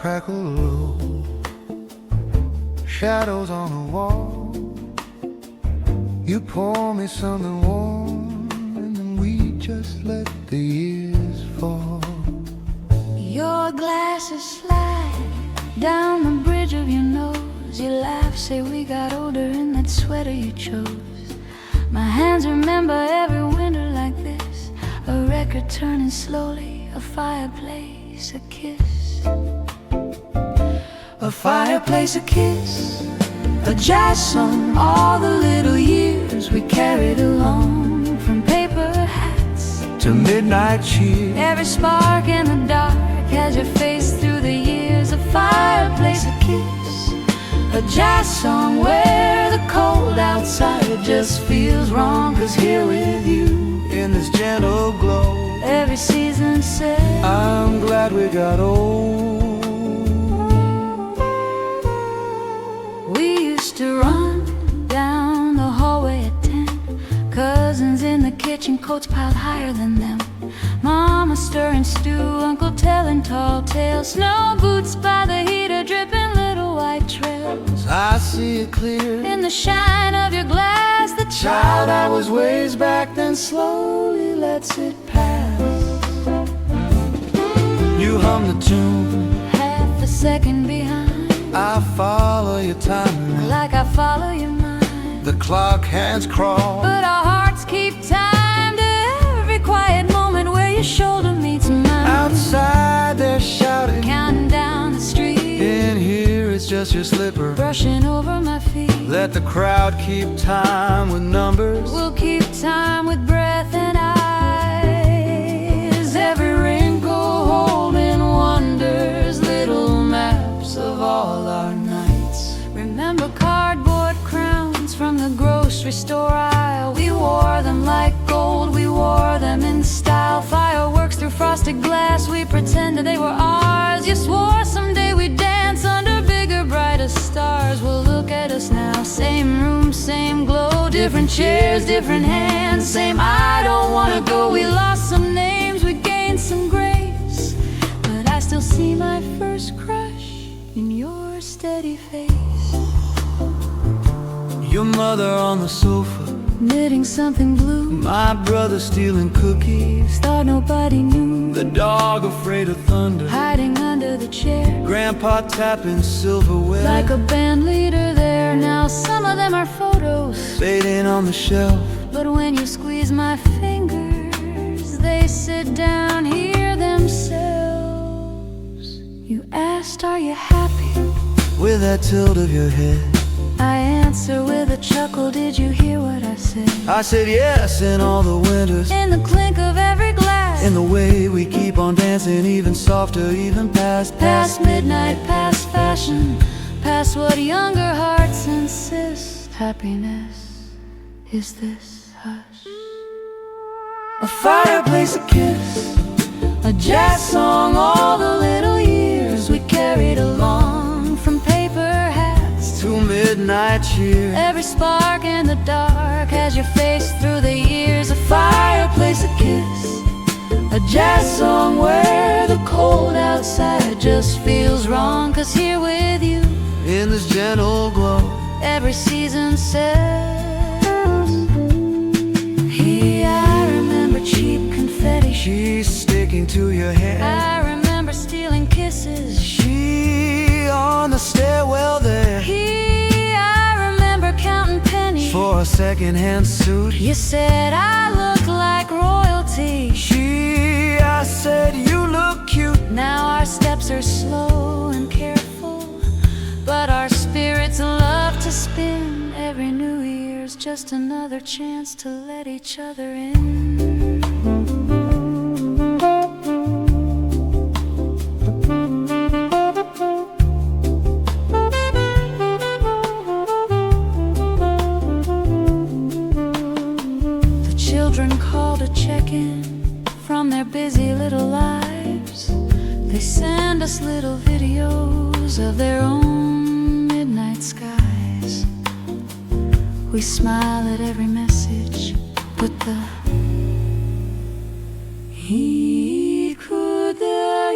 crackle low, shadows on the wall. You pour me something warm, and then we just let the years fall. Your glasses slide down the bridge of your nose. You laugh, say we got older in that sweater you chose. My hands remember every winter like this, a record turning slowly, a fireplace, a kiss. A fireplace, a kiss, a jazz song, all the little years we carried along. From paper hats to midnight cheer, every spark in the dark has your face through the years. A fireplace, a kiss, a jazz song where the cold outside just feels wrong. 'Cause here with you, in this gentle glow, every season says, I'm glad we got old. We used to run down the hallway at 10, cousins in the kitchen, coats piled higher than them. Mama stirring stew, uncle telling tall tales, snow boots by the heater dripping little white trails. I see it clear In the shine of your glass, the child I was ways back then slowly lets it pass. You hum the tune, half a second behind, I follow your time, like I follow your mind. the clock hands crawl, But our hearts keep time to every quiet moment where your shoulder meets mine. outside they're shouting, Counting down the street, in here it's just your slipper. brushing over my feet. Let the crowd keep time with numbers, We'll keep time with breath and eyes. Every wrinkle holding wonders, little maps of all our nights. Remember cardboard crowns from the grocery store aisle? We wore them like gold, we wore them in style. Fireworks through frosted glass, we pretended they were ours. You swore someday we'd dance under bigger, brighter stars. Well, look at us now, same room, same glow, different chairs, different hands, same I don't wanna go. We lost some names, we gained some grace, but I still see my first crush in your steady face. your mother on the sofa, Knitting something blue, my brother stealing cookies, thought nobody knew, the dog afraid of thunder, hiding under the chair, grandpa tapping silverware, like a band leader there. Now some of them are photos, fading on the shelf. but when you squeeze my fingers, they sit down here themselves. You asked, are you happy? With that tilt of your head, I answer with a chuckle, did you hear what I said? I said yes in all the winters, In the clink of every glass, in the way we keep on dancing, even softer, even past midnight, past fashion, past what younger hearts insist. Happiness is this hush. A fireplace, a kiss, a jazz song, all the little years we carried along. From paper hats to midnight cheer, every spark in the dark has your face through the years. A fireplace, a kiss, a jazz song where the cold outside just feels wrong. 'Cause here with you, in this gentle glow, every season says, hey, I remember cheap confetti. she's sticking to your hand, I remember stealing kisses. she on the stairwell there, I remember counting pennies for a second-hand suit. You said I look like royalty. I said you look cute. Now our steps are slow and careful, but our spirits love to spin. Every New Year's just another chance to let each other in. Children call to check in from their busy little lives. They send us little videos of their own midnight skies. We smile at every message, but the he could the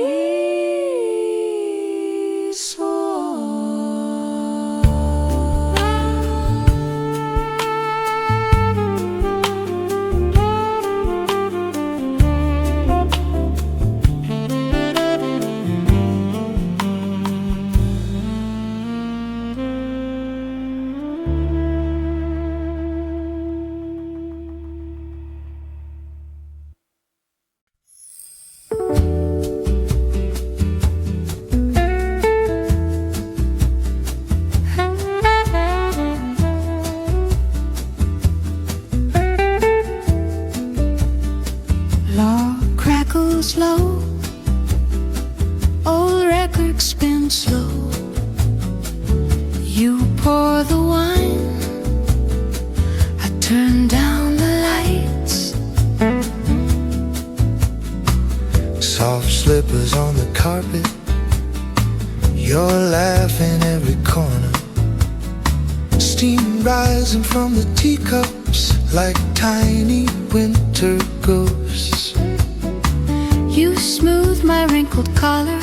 pour the wine, I turn down the lights. Soft slippers on the carpet, you're laughing every corner. Steam rising from the teacups like tiny winter ghosts. You smooth my wrinkled collar,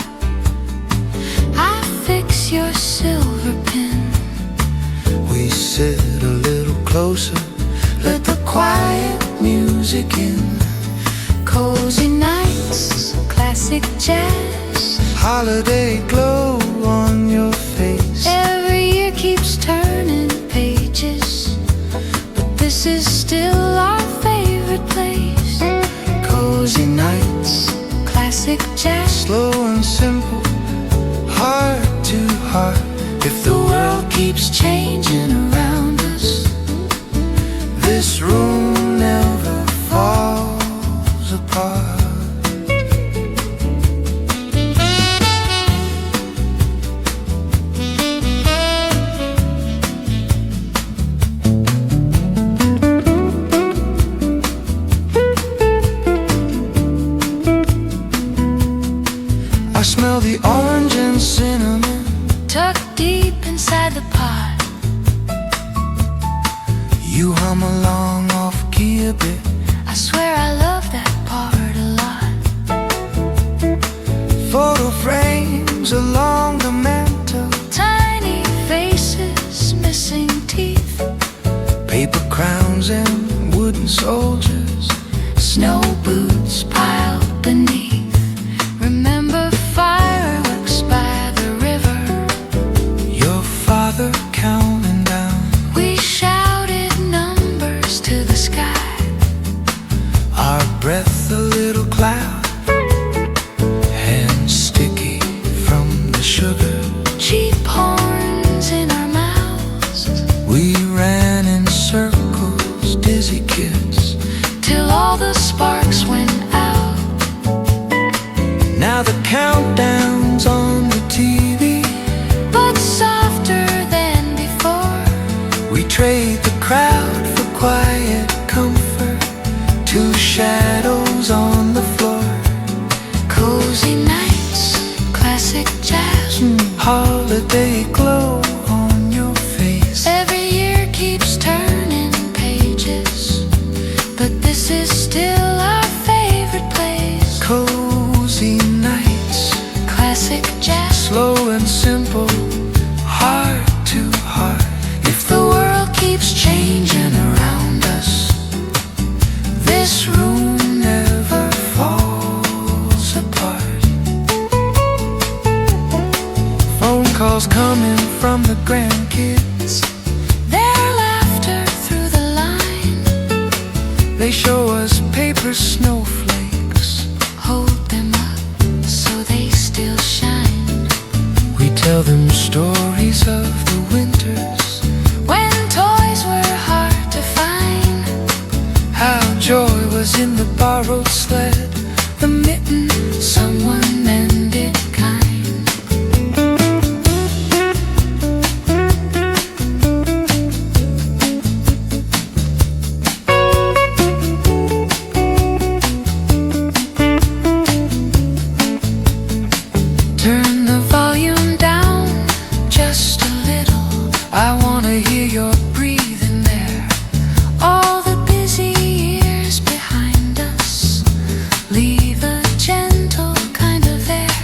I fix your silver pin. We sit a little closer, let the quiet music in. Cozy nights, classic jazz, Holiday glow on your face. every year keeps turning pages, but this is still our favorite place. Cozy nights, Classic jazz, slow and simple, heart to heart. If the world keeps changing around us, this room never falls apart. I smell the orange and cinnamon tucked deep inside the pot. You hum along off key a bit. I swear I love that part a lot. Photo frames along the mantel, Tiny faces, missing teeth, paper crowns and wooden soldiers. snow boots piled beneath. Remember fireworks by the river, Your father counting down. we shouted numbers to the sky. Our breath a little cloud, hands sticky from the sugar. Cheap horns in our mouths, We ran in circles, dizzy kids. till all the sparks went out. Now the countdown's on the TV. But softer than before, We trade the crowd for quiet comfort. Two shadows on the floor. cozy nights, classic jazz, Holiday glow on your face. every year keeps turning pages, but this is still our favorite place. Cozy nights, Classic jazz, slow and simple, heart to heart. if the world keeps changing around us, This room never falls apart. Phone calls coming from the grandkids. their laughter through the line, They show us paper snowflakes. hold them up so they still shine. We tell them stories of the winters, When toys were hard to find, how joy was in the borrowed sled, the mitten someone mended kind. Turn the volume down just a little. I wanna hear your breathing there. All the busy years behind us leave a gentle kind of air.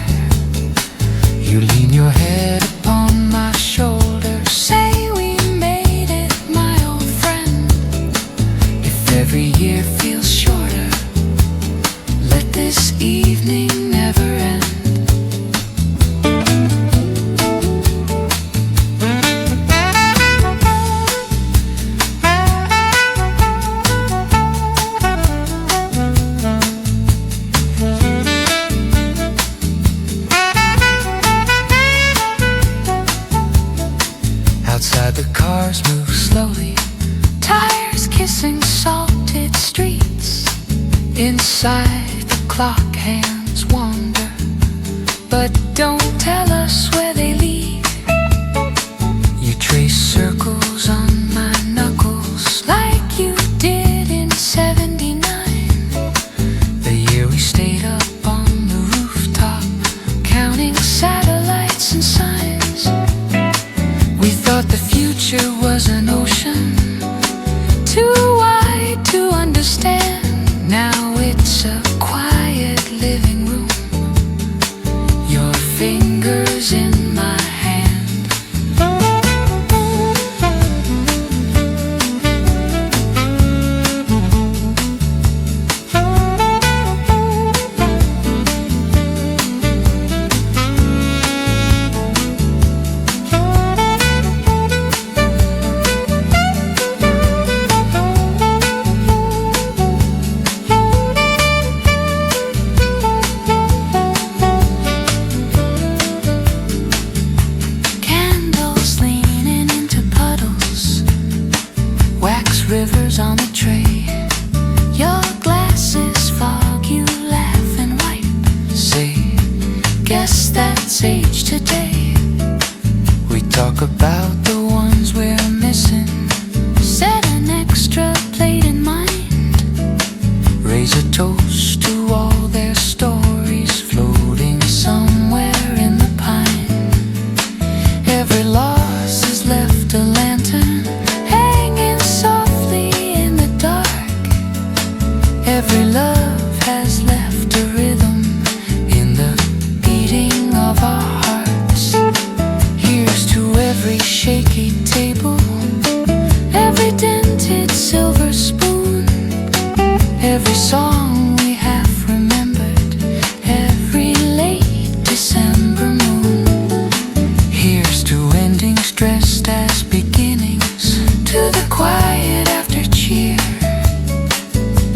You lean your head upon my shoulder. Say we made it, my old friend. If every year feels shorter, Let this evening never end. outside the cars move slowly, Tires kissing salted streets. inside the clock hands wander, But don't tell us where they lead. you trace flowers on the tray. Your glasses fog, you laugh and wipe. Say, Guess that's age today. we talk about the ones we're missing. Set an extra plate in mind. Raise a toast to all their stories floating somewhere in the pine. Every loss has left a lantern hanging softly in the dark. Every love has left a rhythm In the beating of our hearts. here's to every shaky table, Every dented silver spoon, every song we half remembered, every late December moon. here's to endings dressed as beginnings, To the quiet after cheer,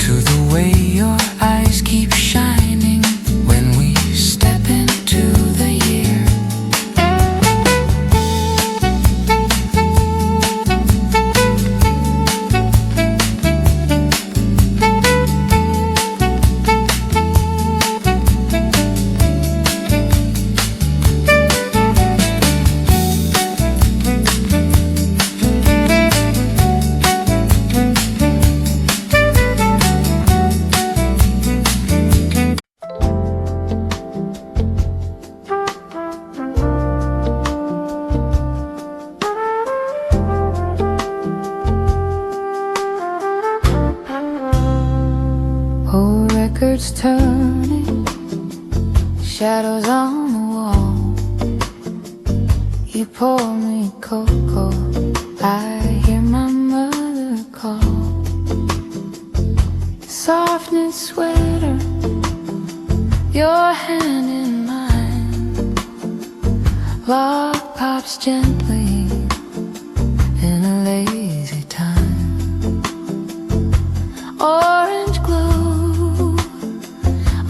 to the way your eyes keep shining when we step into the year. old records turning, shadows on the wall. You pour me cocoa, I hear my mother call. Soft knit sweater, your hand in mine. Lock pops gently in a lazy time. Orange glow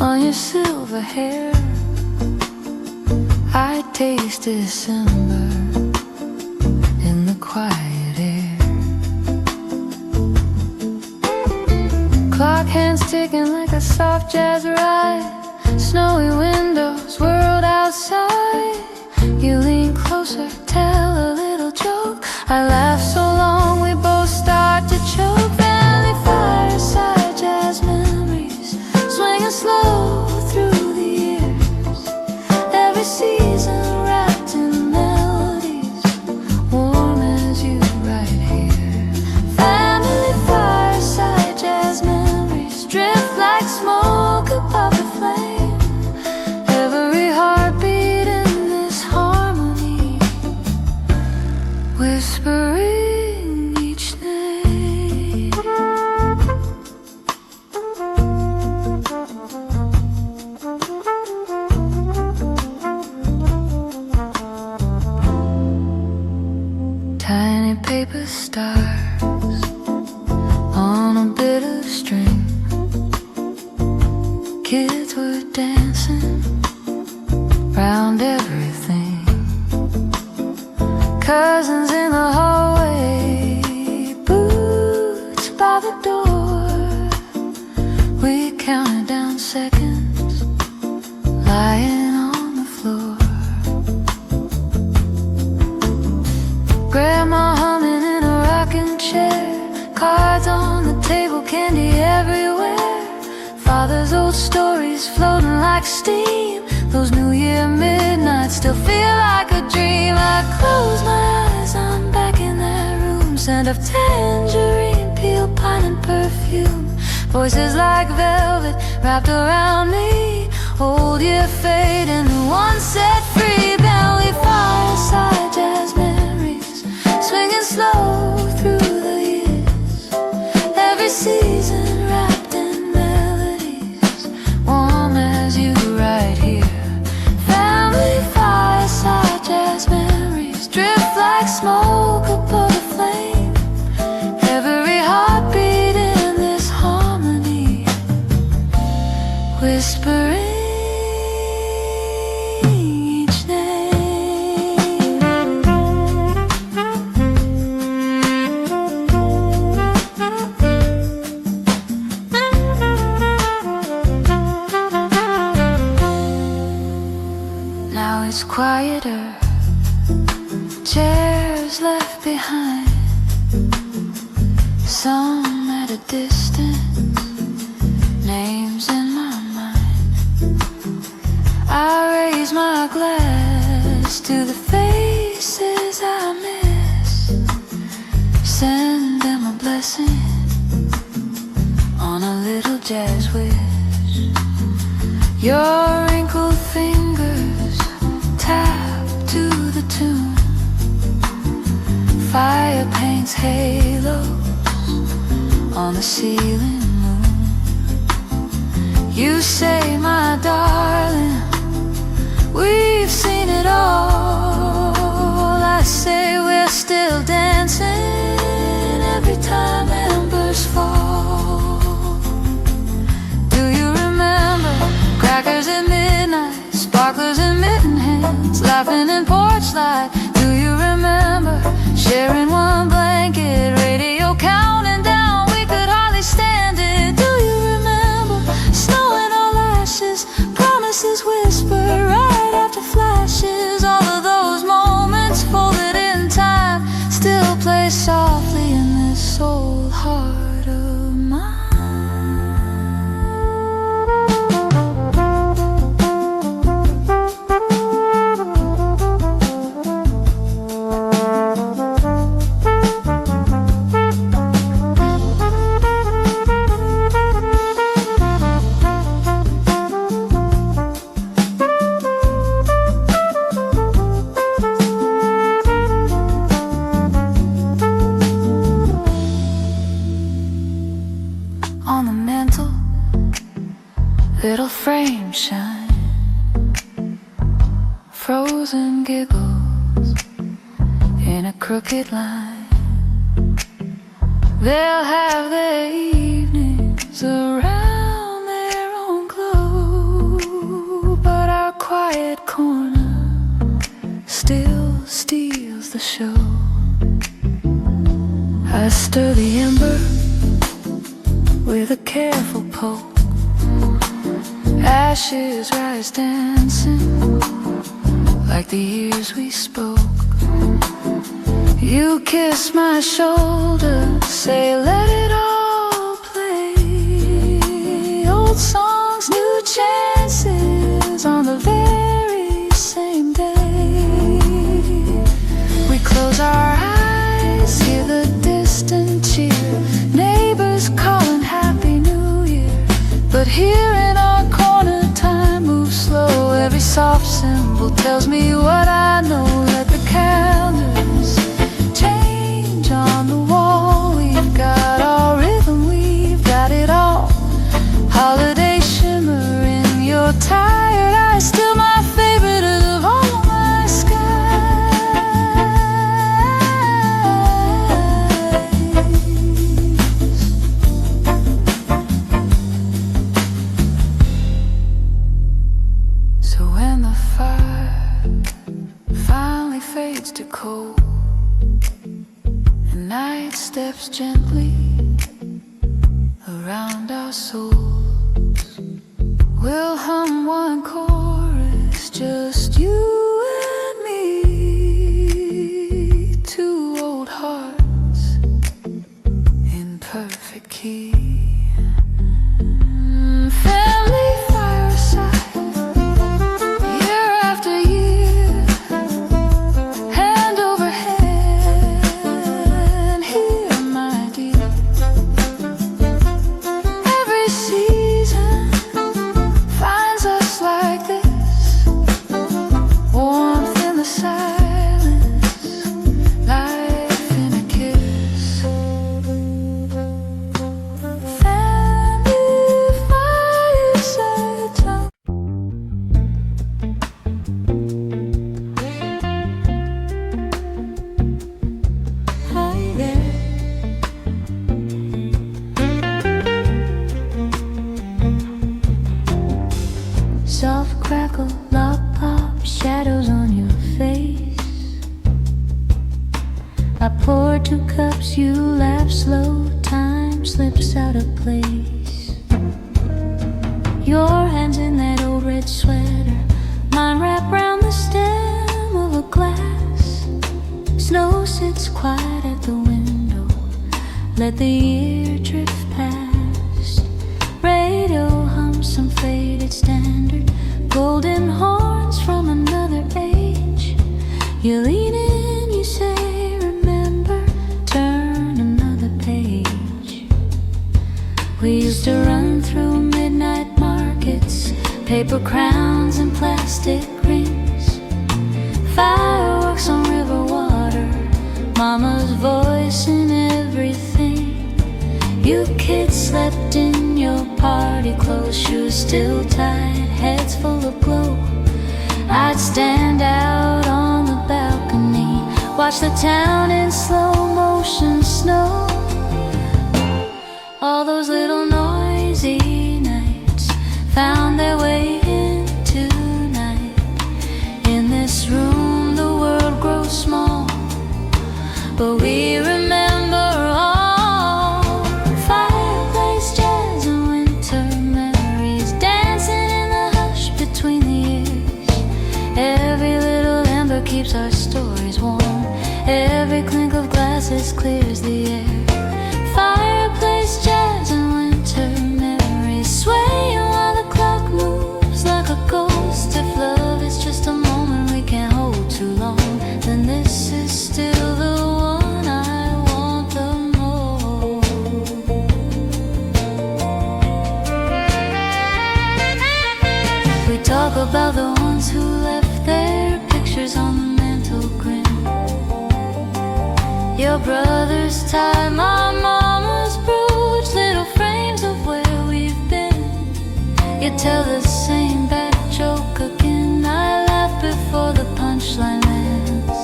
on your silver hair. I taste December in the quiet air. Clock hands ticking like a soft jazz ride. Snowy windows, world outside. You lean closer, tell a little joke. I laugh so long we both start to choke. Valley fireside jazz memories, swinging slow through the years. Every season wrapped in melodies, warm as you right here. Family fireside jazz memories drift like smoke above the flame. Every heartbeat in this harmony, whispering each name. Tiny paper stars on a bit of string. Kids were dancing round everything. Cousins in the hallway, boots by the door. We counted down seconds, lying on the floor. Grandma humming in a rocking chair, cards on the table, candy everywhere. Father's old stories floating like steam. Those New Year midnights still feel like a dream. I close my eyes, I'm back in that room. Scent of tangerine, peel, pine and perfume. Voices like velvet wrapped around me. Old year fading, one set free. Belly fireside jazz memories, swinging slow through the years. Every season wrapped in melodies, warm as you right here. Family fireside jazz memories drift like smoke above the flame. Every heartbeat in this harmony, whispering each name. behind, some at a distance, names in my mind. I raise my glass to the faces I miss, send them a blessing on a little jazz wish. Your wrinkled fingers tap to the tune, fire paints halos on the ceiling moon. You say, my darling, we've seen it all. I say we're still dancing every time embers fall. Do you remember crackers at midnight, sparklers in mitten hands, laughing in porch light? Do you remember sharing one blanket, radio counting down, we could hardly stand it? Do you remember snow in all ashes, promises whisper right after flashes? All of those moments folded in time still play softly in this old heart of mine. On the mantle, little frames shine, frozen giggles in a crooked line. They'll have their evenings around their own globe, but our quiet corner still steals the show. I stir the ember with a careful poke, ashes rise dancing like the years we spoke. You kiss my shoulder, say let it all play. Old songs, new chances on the very same day. We close our eyes, hear the distant cheer, neighbors calling Happy New Year. But here in our corner time moves slow, every soft symbol tells me what I know. Let the candles change on the wall, we've got our rhythm, we've got it all. Holiday shimmer in your tired eyes, still my favorite of all my So when the fire finally fades to cold and night steps gently around our souls, we'll hum one chorus, just you and me, two old hearts in perfect key. Family fireside, year after year, hand over hand, here my dear. Every season finds us like this, warmth in the silence, life in a kiss. Family fireside time. Hi there. Soft crackle, lock pop, shadows on your face. I pour 2 cups, you laugh slow, time slips out of place. Your hands in that old red sweater, mine wrap round the stem of a glass. Snow sits quiet let the year drift past. Radio hums some faded standard, golden horns from another age. You lean in, you say, remember, turn another page. We used to run through midnight markets, paper crowns and plastic rings, fireworks on river water, mama's voice in everything. You kids slept in your party clothes, shoes still tied, heads full of glow. I'd stand out on the balcony, watch the town in slow motion snow. All those little noisy nights found their way into night. In this room the world grows small, but we remember all. Fireplace, jazz and winter memories, dancing in the hush between the years. Every little ember keeps our stories warm, every clink of glasses clears the air. Fireplace, jazz and winter memories, swaying while the clock moves like a ghost. If love is just a moment we can't hold too long, then this is still the one I want the most. We talk about the ones who left their pictures on the mantel grin. Your brother's tie, my mama's brooch, little frames of where we've been. You tell the same bad joke again, I laugh before the punchline lands.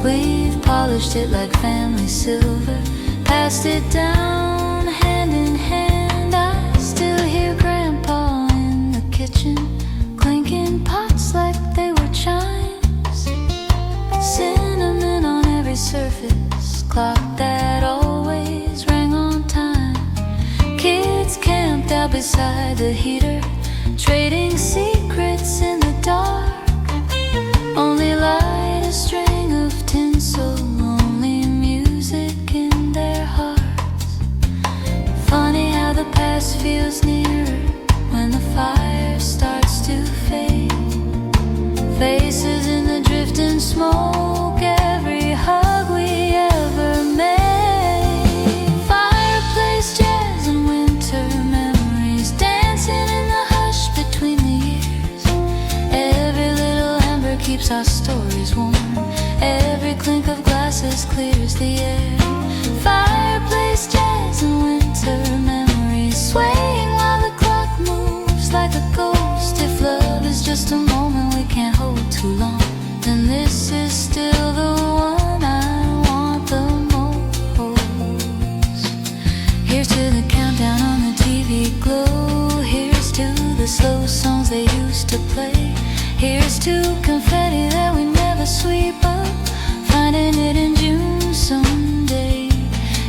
We've polished it like family silver, passed it down hand in hand. I still hear Grandpa in the kitchen, clinking pots like they were chimes. Cinnamon on every surface, clock that always rang on time. Kids camped out beside the heater, trading secrets in the dark. Only light a string of tinsel, only music in their hearts. Funny how the past feels nearer when the fire starts to fade. Faces in the drifting smoke, every hug we ever made. Fireplace, jazz and winter memories, dancing in the hush between the years. Every little ember keeps our stories warm, every clink of glasses clears the air. Fireplace, jazz and winter memories, swaying while the clock moves like a ghost. If love is just a moment we can't hold too long, then this is still the one I want the most. Here's to the countdown on the TV glow, here's to the slow songs they used to play. Here's to confetti that we never sweep up, finding it in June someday.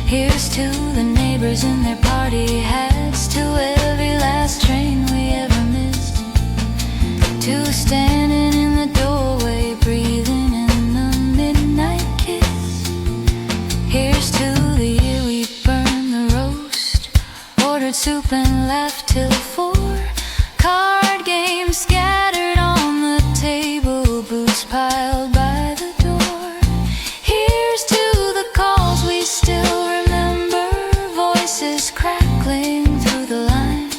Here's to the neighbors in their party hats, to every last train we ever missed, to standing in the doorway breathing in the midnight kiss. Here's to the year we burned the roast, ordered soup and laughed till 4. Card games scattered on the table, boots piled by the door. Here's to the calls we still remember, voices crackling through the line,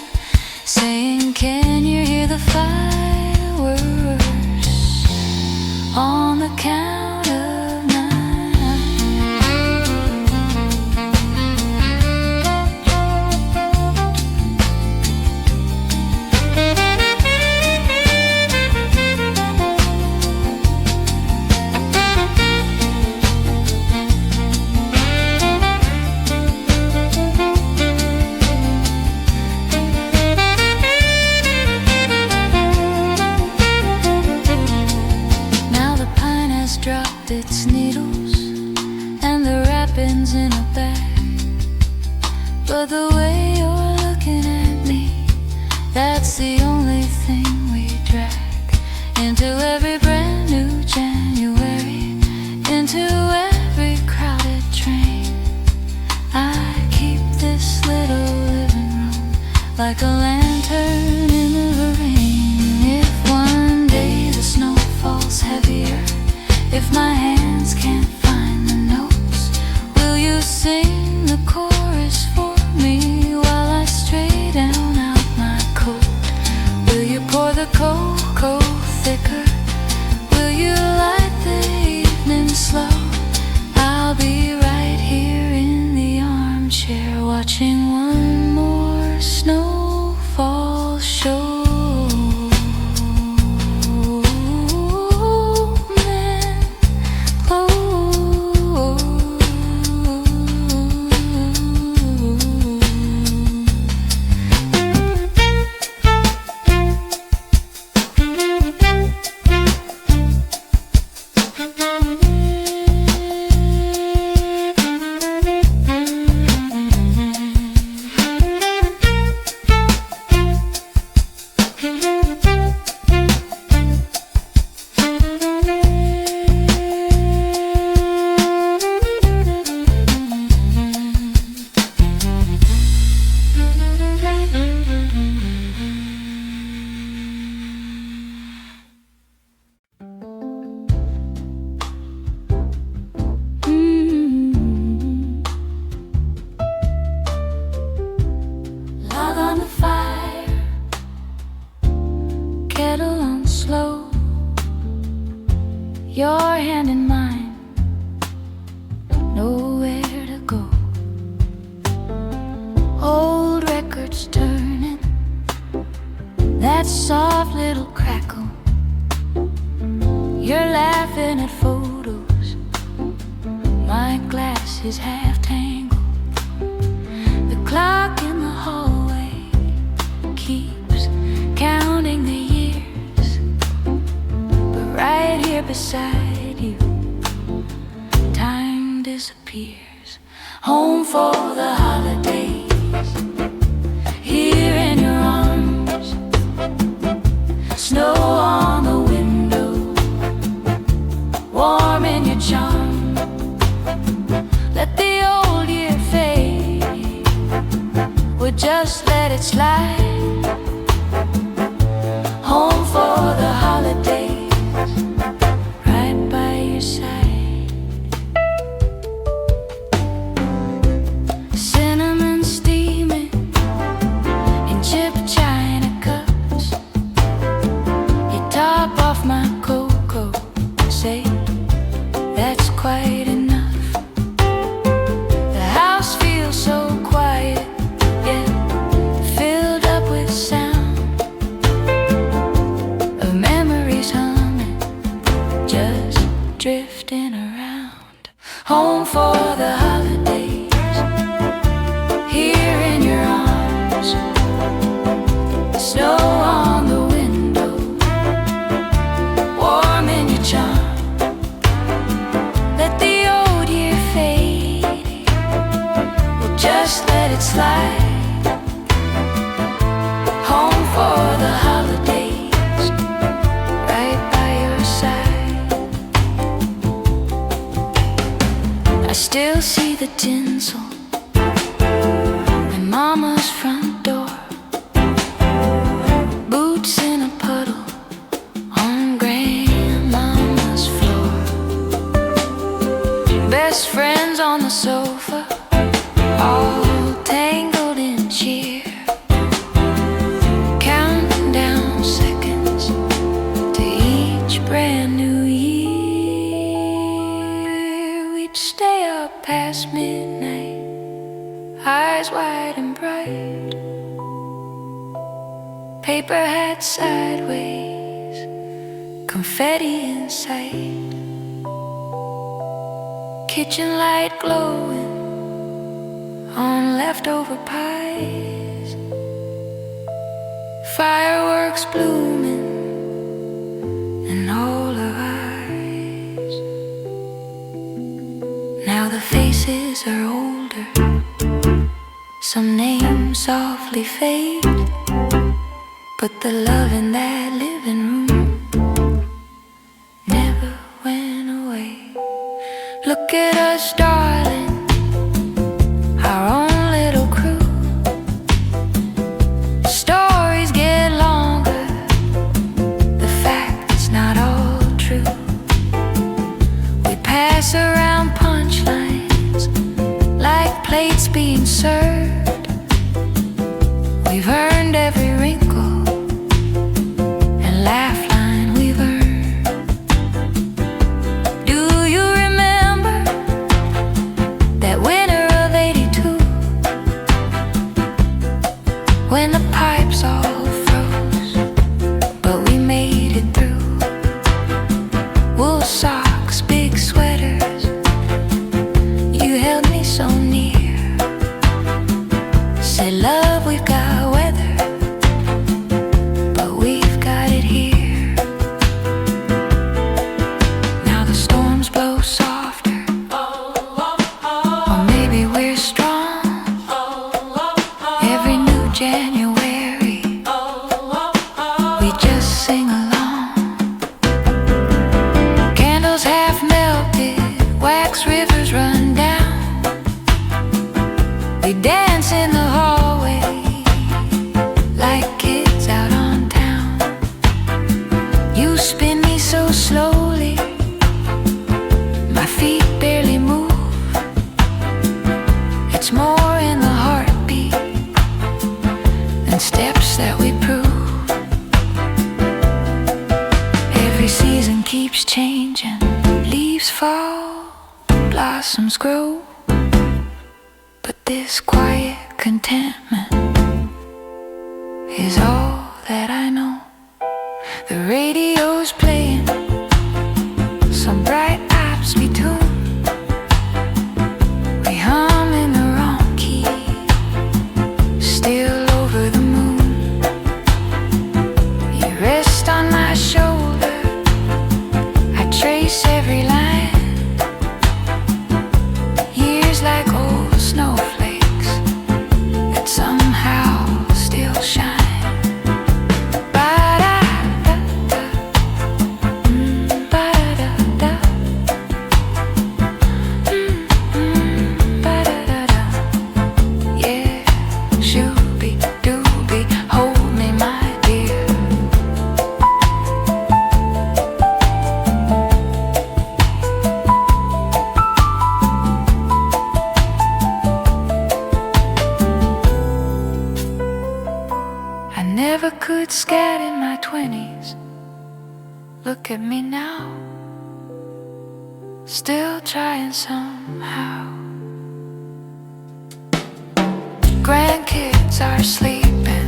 saying, can you hear the fireworks on the count of 9? Dropped its needles and the wrappings in a bag, but the way you're looking at me, that's the only thing we drag into every brand new January, into every crowded train. like a lantern in the rain. If one day the snow falls heavier, if my hands can't find the notes, will you sing the chorus for me while I stray down out my coat? Will you pour the cocoa thicker? Will you light the evening slow? I'll be right here in the armchair, watching one more snowfall show. Kettle on slow, your hand in mine, nowhere to go. Old records turning, that soft little crackle. You're laughing at photos, my glass is half tangled. The clock in the hallway keeps counting the years, but right here beside you, time disappears. Home for the holidays, here in your arms, snow on the window, warm in your charm. Let the old year fade, we'll just let it slide. Home for the holidays, right by your side. Cinnamon steaming in chip china cups. You top off my cocoa, say that's quite enough. The house feels so quiet, yet filled up with sound. Drifting around. Home for the holidays, here in your arms, snow on the window, warm in your charm. Let the old year fade, we'll just let it slide. Home for the holidays, right by your side. I still see the tinsel in Mama's front door, boots in a puddle on Grandmama's floor, best friends on the sofa, all tangled in cheer, counting down seconds to each brand new year. We'd stay up past midnight, eyes wide and bright, paper hat sideways, confetti in sight, kitchen light glowing on leftover pies, fireworks blooming in all our eyes. Now the faces are older, some names softly fade, but the love in that living room never went away. Look at us, darling, our own little crew, pass around punchlines like plates being served. We've earned every wrinkle and laugh line we've earned. Do you remember that winter of '82, when the pipes all froze, but we made it through? Wool socks, big sweaters, you held me so near. Said, love, we've got weather, but we've got it here. Now the storms blow softer, or maybe we're strong. Every new January, we just sing along. Candles half melted, wax rivers run down. We dance in the hallway like kids out on town. You spin me so slowly, my feet barely move. It's more in the heartbeat than steps that we prove. Every season keeps changing, leaves fall, blossoms grow, but this quiet contentment is all that I know. The radio's playing some bright Apsley tune. We hum in the wrong key, still over the moon. You rest on my shoulder, I trace every line. Years like old snowflakes that somehow still shine. Ba-da-da-da, ba-da-da-da, ba-da-da-da. Yeah, shooby-dooby, hold me, my dear. I never could scat in my 20s. Look at me now, still trying somehow. Grandkids are sleeping,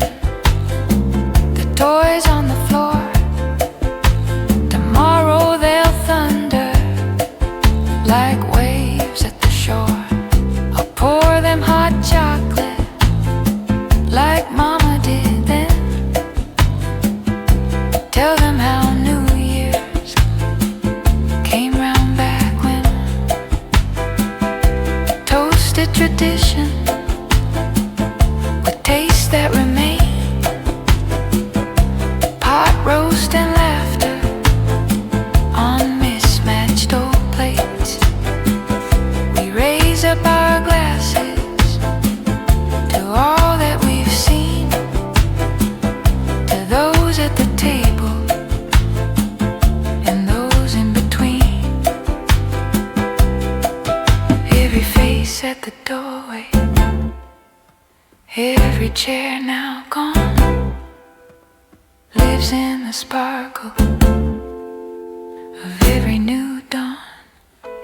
the toys on the floor. Tomorrow they'll thunder like waves at the shore. I'll pour them hot chocolate like mama did then. Tell them how New Year's came round back when. Toasted tradition with tastes that remain. Pot roast and laughter on mismatched old plates. We raise up our glasses to all that we've seen, to those at the table and those in between. Every face at the doorway, every chair now gone, lives in the sparkle of every new dawn.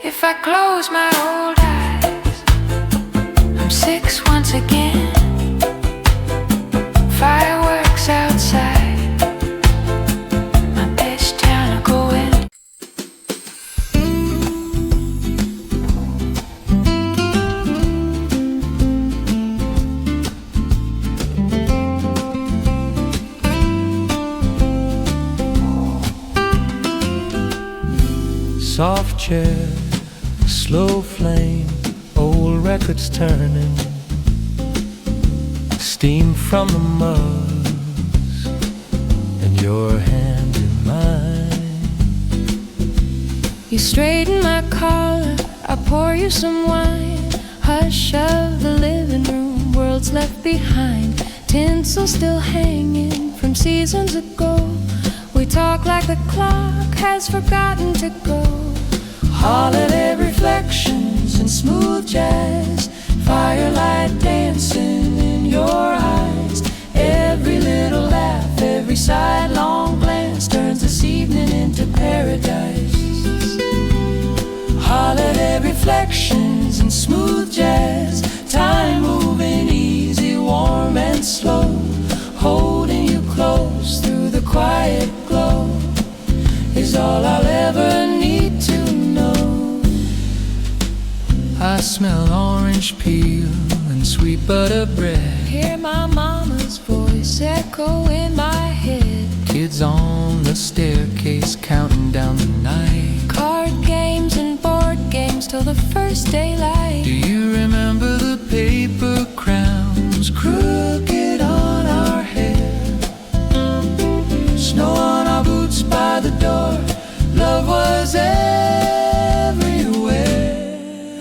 If I close my old eyes, I'm 6 once again. Fireworks outside, my best time to go in. Soft chair, slow flame, old records turning, steam from the mugs, and your hand in mine. You straighten my collar, I pour you some wine. Hush of the living room, world's left behind. Tinsel still hanging from seasons ago. We talk like the clock has forgotten to go. Holiday smooth jazz, firelight dancing in your eyes. Every little laugh, every sidelong glance turns this evening into paradise. Holiday reflections in smooth jazz, time moving easy, warm and slow, holding you close through the quiet glow is all I'll ever need to know. I smell orange peel and sweet butter bread. Hear my mama's voice echo in my head. Kids on the staircase counting down the night. Card games and board games till the first daylight. Do you remember the paper crowns crooked on our hair? Snow on our boots by the door. Love was everywhere.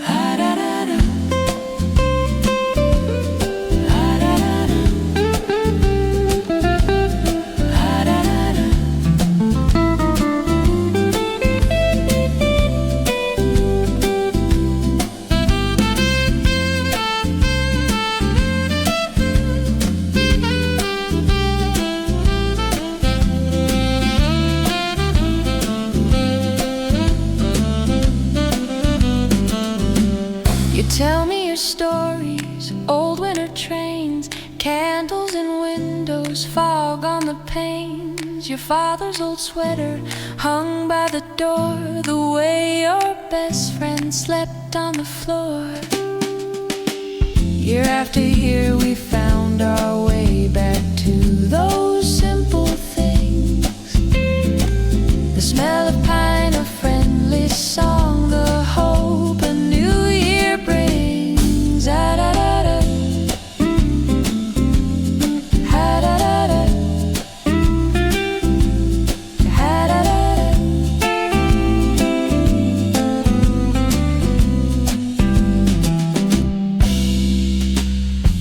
Ha-da-da-da. Ha-da-da-da. Ha-da-da-da. You tell me your stories, old winter trains, candles in windows, fog on the panes. Your father's old sweater hung by the door, the way your best friend slept on the floor. Year after year we found our way back to those simple things. The smell of pine, a friendly song, the hope a new year brings. Ah-da-da-da. Ha-da-da-da. Ha-da-da-da.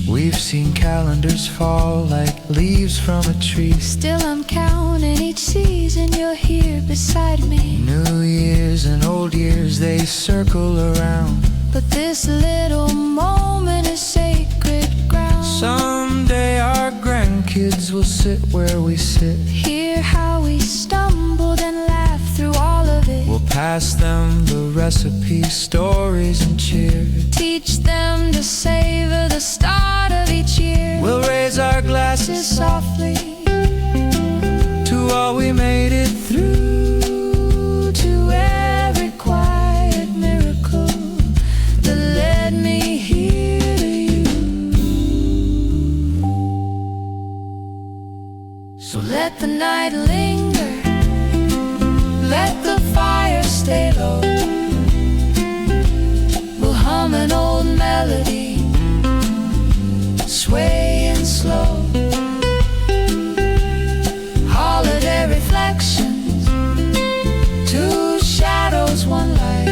We've seen calendars fall like leaves from a tree. Still I'm counting each season, you're here beside me. New years and old years, they circle around, but this little moment is sacred ground. Someday our grandkids will sit where we sit, hear how we stumbled and laughed through all of it. We'll pass them the recipes, stories and cheer, teach them to savor the start of each year. We'll raise our glasses softly to all we made it through, to every quiet miracle that led me here to you. So let the night linger, let the fire stay low. We'll hum an old melody, swaying slow. Holiday reflections, two shadows, one light.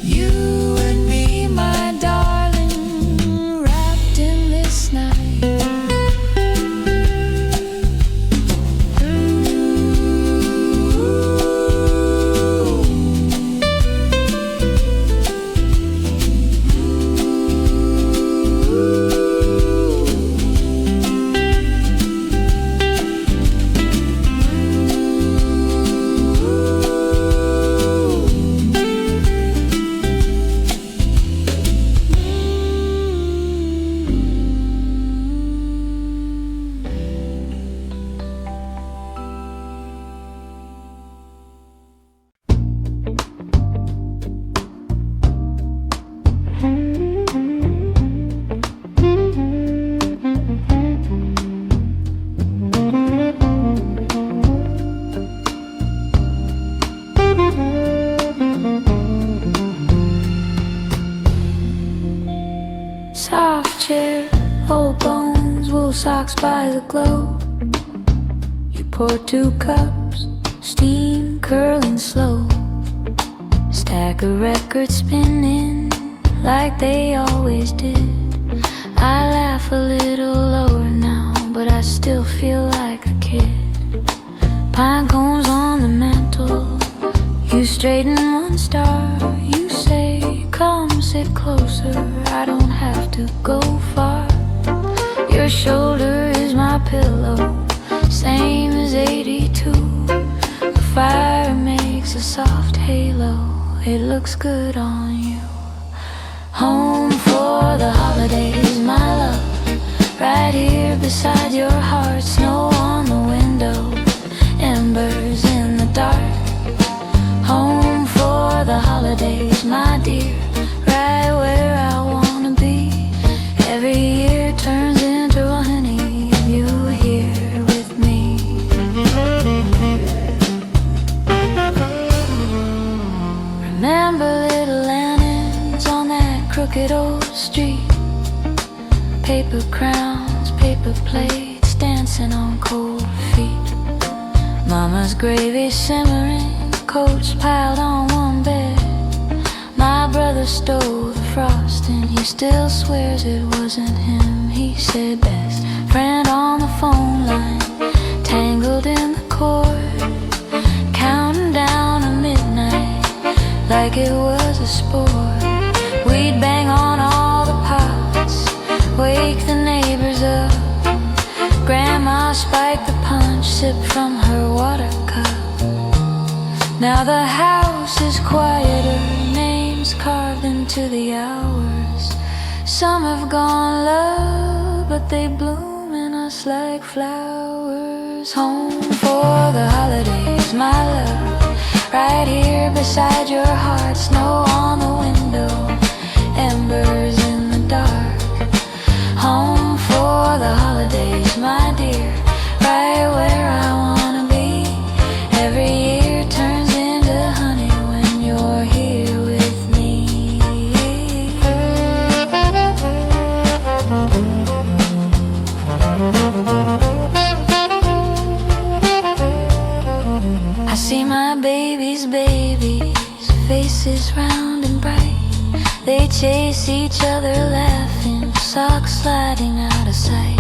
You and me, my darling, wrapped in this night. Soft chair, old bones, wool socks by the glow. You pour 2 cups, steam curling slow. Stack of records spinning like they always did. I laugh a little lower now, but I still feel like a kid. Pine cones on the mantle, You straighten one star, you say, come sit closer, I don't have to go far. Your shoulder is my pillow, same as 82. The fire makes a soft halo, it looks good on you. Home for the holidays, my love, right here beside your heart. Snow on the window, embers in the dark. Home for the holidays, my dear, right where I wanna be. Every year turns into a honey if you're here with me. Remember little lanterns on that crooked old street, paper crowns, paper plates, dancing on cold feet. Mama's gravy simmering, coats piled on one bed. My brother stole the frosting, he still swears it wasn't him. He said best friend on the phone line, tangled in the cord, counting down to midnight like it was a sport. We'd bang on all the pots, wake the neighbors up. Grandma spiked the punch, sip from her water cup. Now the house is quieter, names carved into the hours. Some have gone low, but they bloom in us like flowers. Home for the holidays, my love, right here beside your heart. Snow on the window, embers in the dark. Home for the holidays, my dear, right where I wanna be. Every year turns into honey when you're here with me. I see my baby's babies, faces round and bright. They chase each other laughing, socks sliding out of sight.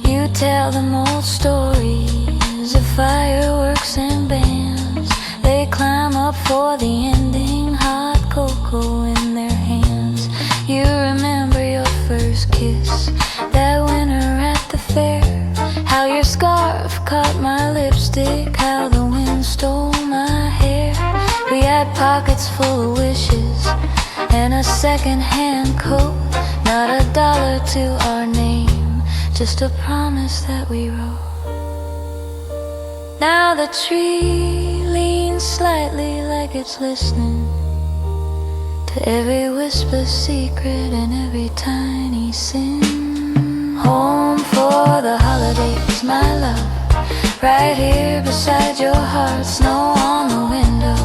You tell them old stories of fireworks and bands. They climb up for the ending, hot cocoa in their hands. You remember your first kiss, that winter at the fair. How your scarf caught my lipstick, how the wind stole my hair. We had pockets full of wishes and a second-hand coat. Not a dollar to our name, just a promise that we wrote. Now the tree leans slightly like it's listening to every whisper secret and every tiny sin. Home for the holidays, my love, right here beside your heart. Snow on the window,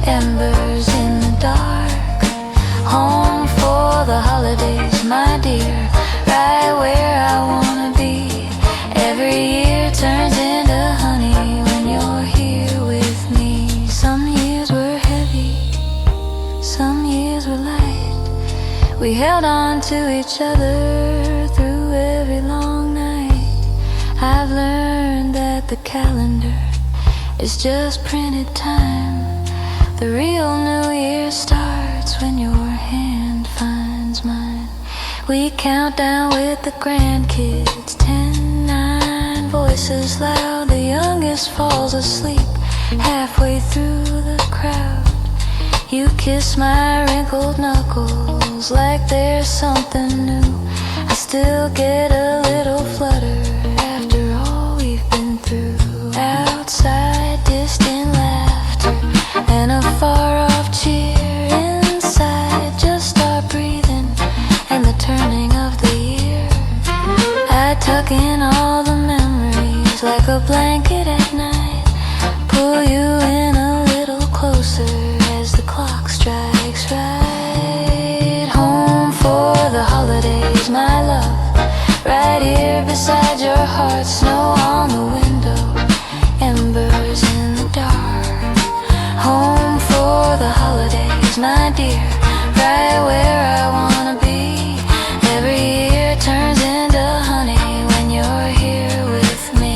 embers in the dark. Home for the holidays, my dear, right where I wanna be. Every year turns into honey when you're here with me. Some years were heavy, some years were light. We held on to each other through every long night. I've learned that the calendar is just printed time. The real New Year starts when your hand finds mine. We count down with the grandkids, 10, 9, voices loud. The youngest falls asleep halfway through the crowd. You kiss my wrinkled knuckles like there's something new. I still get a little flutter after all we've been through. Outside, distant laughter and a far-off cheer. Inside, just our breathing and the turning of the year. I tuck in all the memories like a blanket at night. Pull you in a little closer as the clock strikes right. Home for the holidays, my love, right here beside your heart. Snow on the window, embers in the dark. Home for the holidays, my dear, right where I wanna be. Every year turns into honey when you're here with me.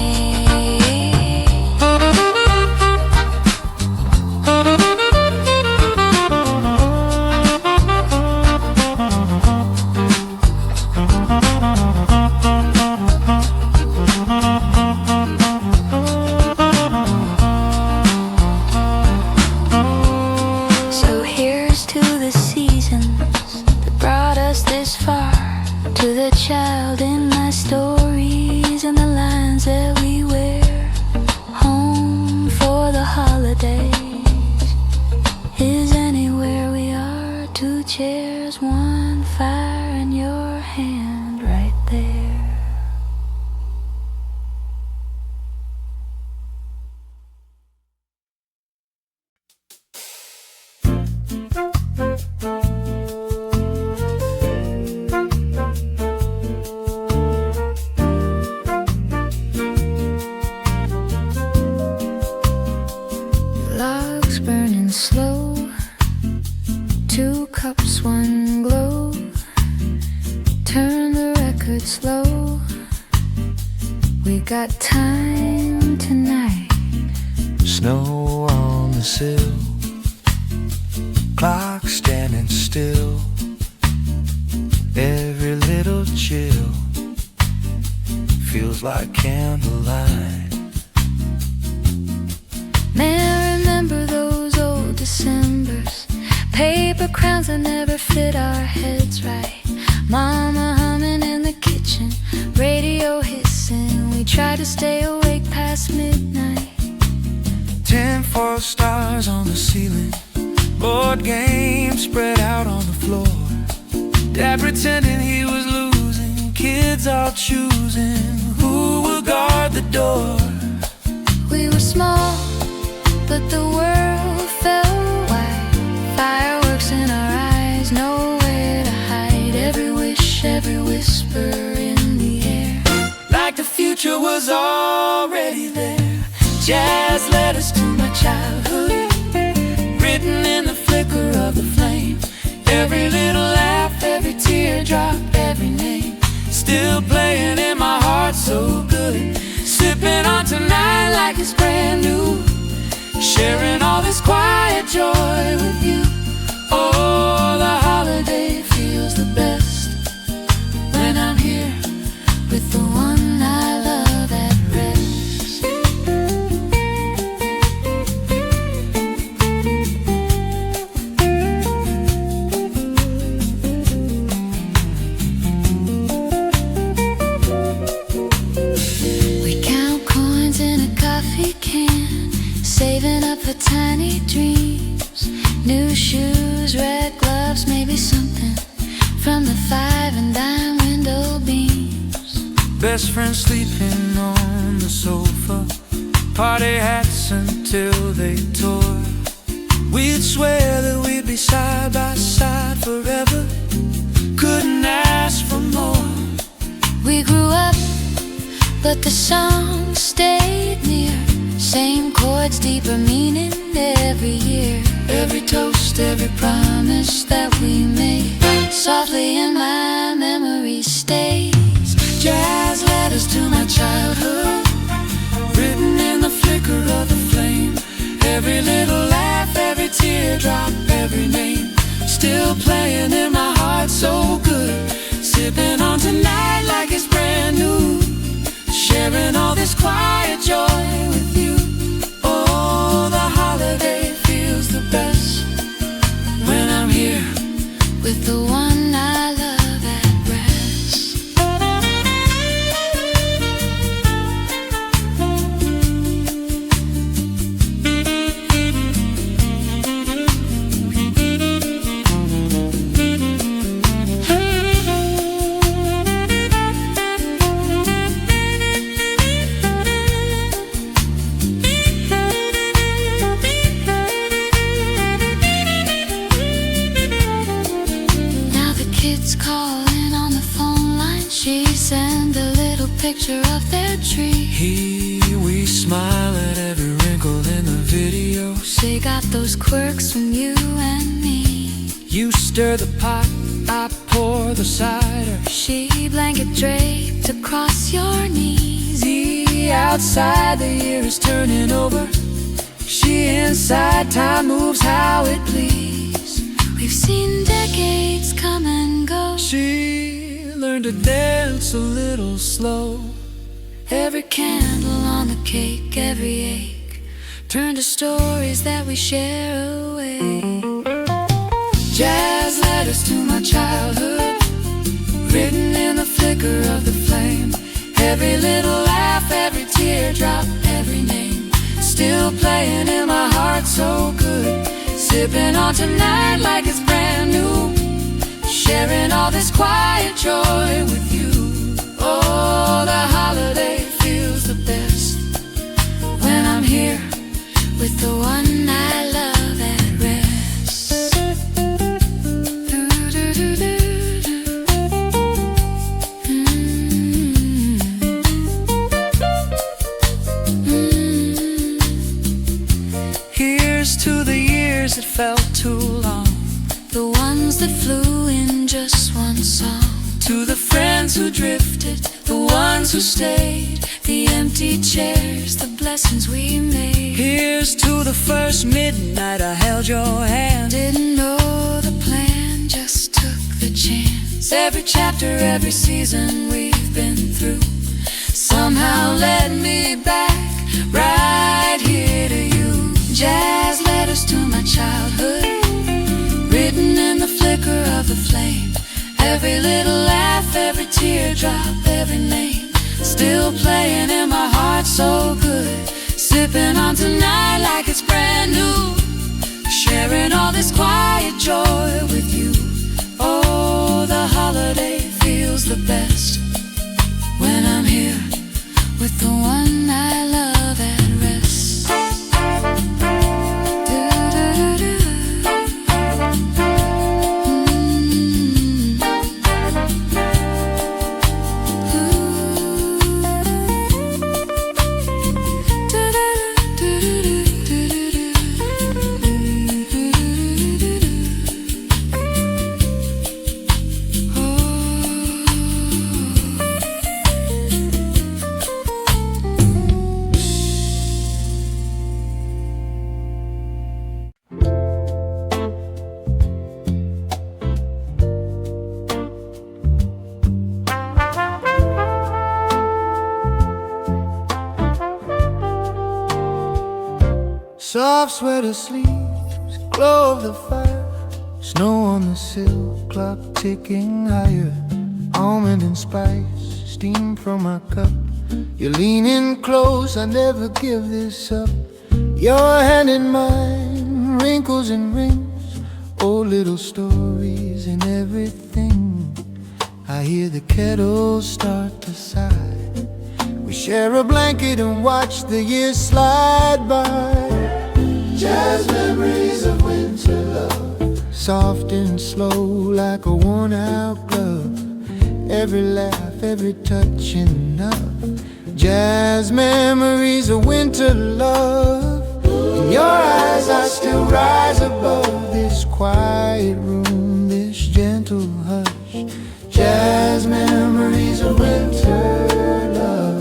chairs, one fire in your hand right there. Logs burning slow, 2 cups, 1 glow. Turn the record slow. We got time tonight. Snow on the sill, clock standing still. Every little chill feels like candlelight. Man, remember those old Decembers, paper crowns that never fit our heads right. Mama humming in the kitchen, radio hissing. We tried to stay awake past midnight. 10 stars on the ceiling, board games spread out on the floor. Dad pretending he was losing, kids all choosing who will guard the door. We were small, but the world felt wide. Fireworks in our eyes, nowhere to hide. Every wish, every whisper in the air, Like the future was already there. Jazz led us to my childhood, written in the flicker of the flame. Every little laugh, every teardrop, every name, still playing in my heart so good. Sipping on tonight like it's brand new, sharing all this quiet joy with you. Oh, the holiday feels the best when I'm here with the one I love at rest. We count coins in a coffee can, saving up for tiny dreams. New shoes, red gloves, maybe something from the 5 and dime window beams. Best friends sleeping on the sofa, party hats until they tore. We'd swear that we'd be side by side forever, couldn't ask for more. We grew up, but the song stayed near. Same chords, deeper meaning every year. Every toast, every promise that we made, softly in my memory stays. Jazz led us to my childhood, written in the flicker of the flame. Every little laugh, every teardrop, every name, still playing in my heart so good. Sipping on tonight like it's brand new, sharing all this quiet joy with you. Oh, the holiday feels the best when I'm here with the one I love at rest. Kids calling on the phone line, she sent a little picture of their tree. Here we smile at every wrinkle in the video. They got those quirks from you and me. You stir the pot, I pour the cider. She blanket draped across your knees. He outside, the year is turning over. She inside, time moves how it please. We've seen decades come and go. She learned to dance a little slow. Every candle on the cake, every ache, turn to stories that we share away. Jazz led us to my childhood, written in the flicker of the flame. Every little laugh, every teardrop, every name, still playing in my heart so good. Sipping on tonight like it's brand new, sharing all this quiet joy with you. Oh, the holiday feels the best when I'm here with the one I love at rest. Here's to the years that felt too long, The ones that flew in just one song. to the friends who drifted, the ones who stayed, The empty chairs, the blessings we made. here's to the first midnight I held your hand. Didn't know the plan, just took the chance. Every chapter, every season we've been through somehow led me back right here to you. Jazz letters to my childhood, Written in the flicker of the flame, every little laugh, every teardrop, every name still playing in my heart so good. Sipping on tonight like it's brand new, sharing all this quiet joy with you. Oh, the holiday feels the best when I'm here with the one I love at rest. Do-do-do-do. Soft sweater sleeves, glow of the fire, snow on the sill, clock ticking higher. Almond and spice, steam from my cup. You're leaning close, I never give this up. Your hand in mine, wrinkles and rings, old little stories and everything. I hear the kettle start to sigh. We share a blanket and watch the years slide by. Jazz memories of winter love, soft and slow like a worn-out glove. Every laugh, every touch enough. Jazz memories of winter love. In your eyes I still rise above this quiet room, this gentle hush. Jazz memories of winter love.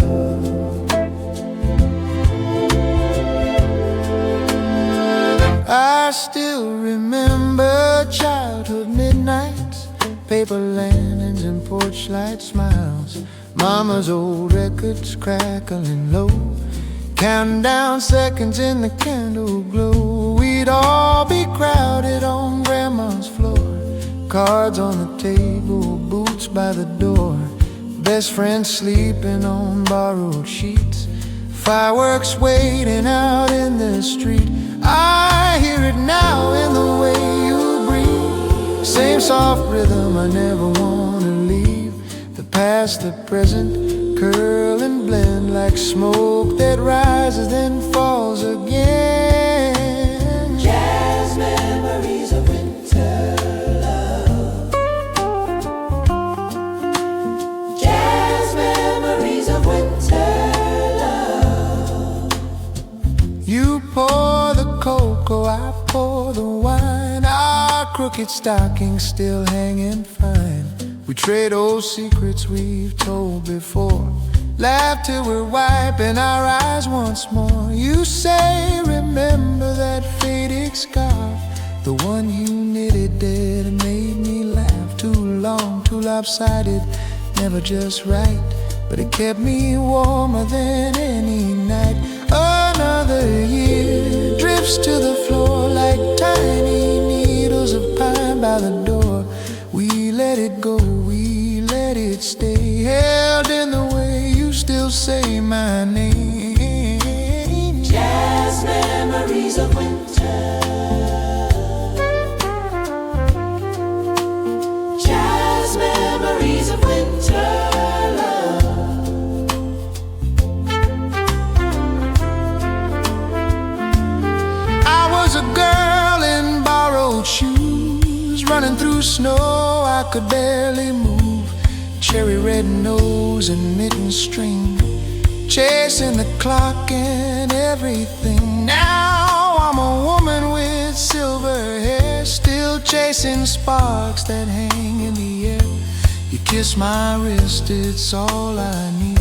I still remember childhood midnights, paper lanterns and porch light smiles. Mama's old records crackling low, counting down seconds in the candle glow. We'd all be crowded on Grandma's floor, cards on the table, boots by the door. Best friends sleeping on borrowed sheets, fireworks waiting out in the street. I hear it now in the way you breathe, same soft rhythm I never wanna leave. The past, the present, curl and blend like smoke that rises then falls again. Jazz memories of winter love. Jazz memories of winter love. You pour the cocoa, I pour the wine. Our crooked stockings still hanging fine. We trade old secrets we've told before, laugh till we're wiping our eyes once more. You say, remember that faded scarf, the one you knitted that made me laugh. Too long, too lopsided, never just right, but it kept me warmer than any night. Another year drifts to the floor like tiny needles of pine by the door. We let it go, we let it stay, held in the way you still say my name. Jazz memories of winter. Jazz running through snow I could barely move. Cherry red nose and mitten string, chasing the clock and everything. Now I'm a woman with silver hair, still chasing sparks that hang in the air. You kiss my wrist, it's all I need.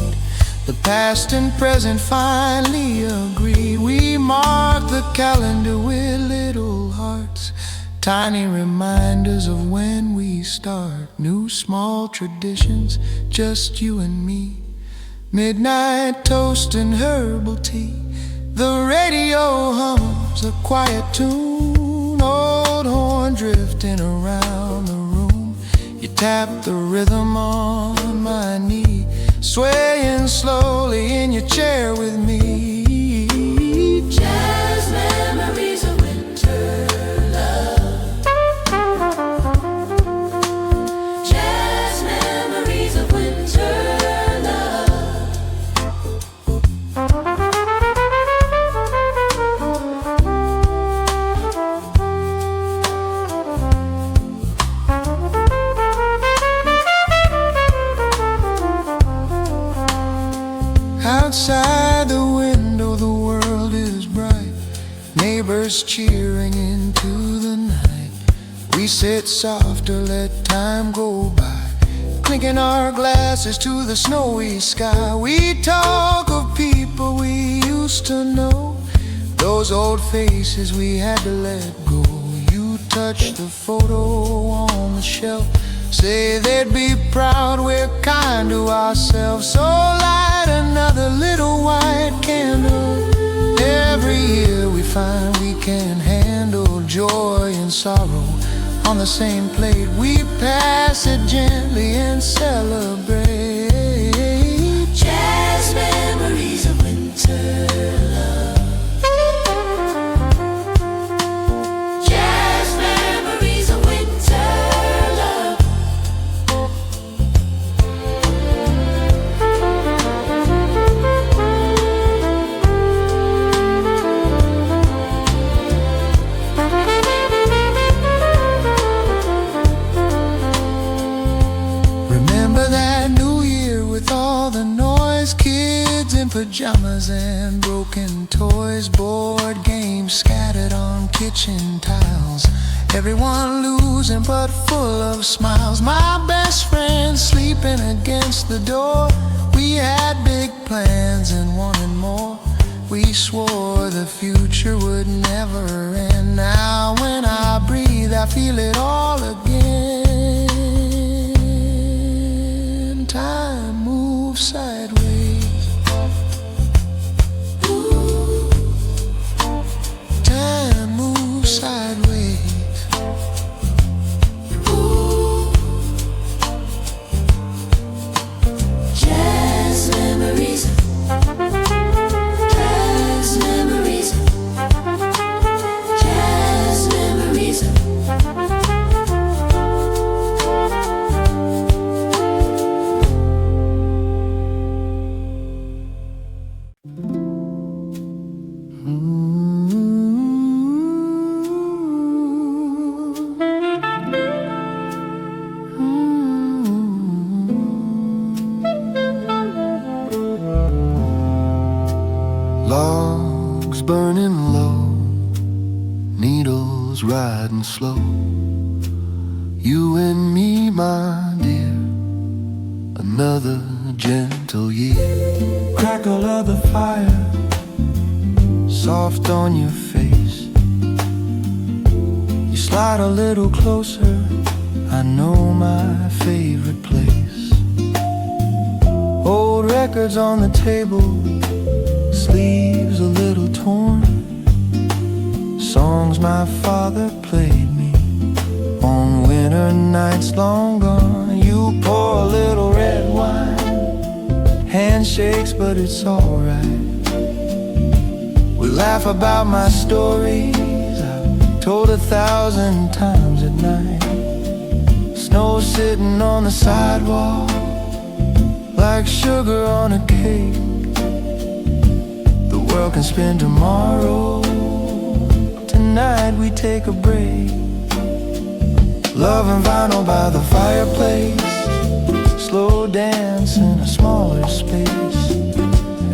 The past and present finally agree. We mark the calendar with little hearts, tiny reminders of when we start. New small traditions, just you and me. Midnight toast and herbal tea. The radio hums a quiet tune, old horn drifting around the room. You tap the rhythm on my knee, swaying slowly in your chair with me. Jazz memories of winter love. Jazz memories of winter love. Outside the window the world is bright, neighbors cheering into the night. We sit softer, let time go by, clinking our glasses to the snowy sky. We talk of people we used to know, those old faces we had to let go. You touch the photo on the shelf, say they'd be proud we're kind to ourselves. So light another little white candle. Every year we find we can handle joy and sorrow on the same plate. We pass it gently and celebrate. Jazz memories of winter love. Jazz memories of winter love. Remember that New Year with all the noise, kids in pajamas and broken toys, board games scattered on kitchen tiles, everyone losing but full of smiles. My best friend sleeping against the door. We had big plans and wanted more. We swore the future would never end. Now when I breathe I feel it all again. Time moves sideways. Ooh. Time moves sideways. Ooh. Jazz memories. Jazz memories. Jazz memories. Logs burning low, needles riding slow. You and me, my dear, another gentle year. Crackle of the fire, soft on your face. You slide a little closer, I know my favorite place. Old records on the table, sleeves a little torn. Songs my father played me on winter nights long gone. You pour a little red wine, handshakes but it's alright. We laugh about my stories I've told 1,000 times at night. Snow sitting on the sidewalk like sugar on a cake. The world can spin tomorrow. Tonight we take a break. Loving vinyl by the fireplace, slow dance in a smaller space.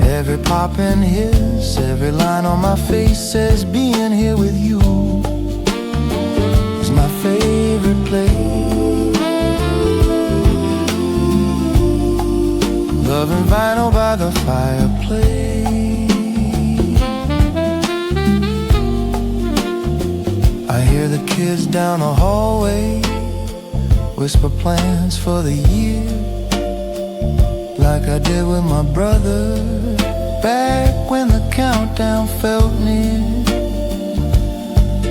Every pop and hiss, every line on my face says being here with you is my favorite place. Loving vinyl by the fireplace. I hear the kids down the hallway whisper plans for the year, like I did with my brother back when the countdown felt near.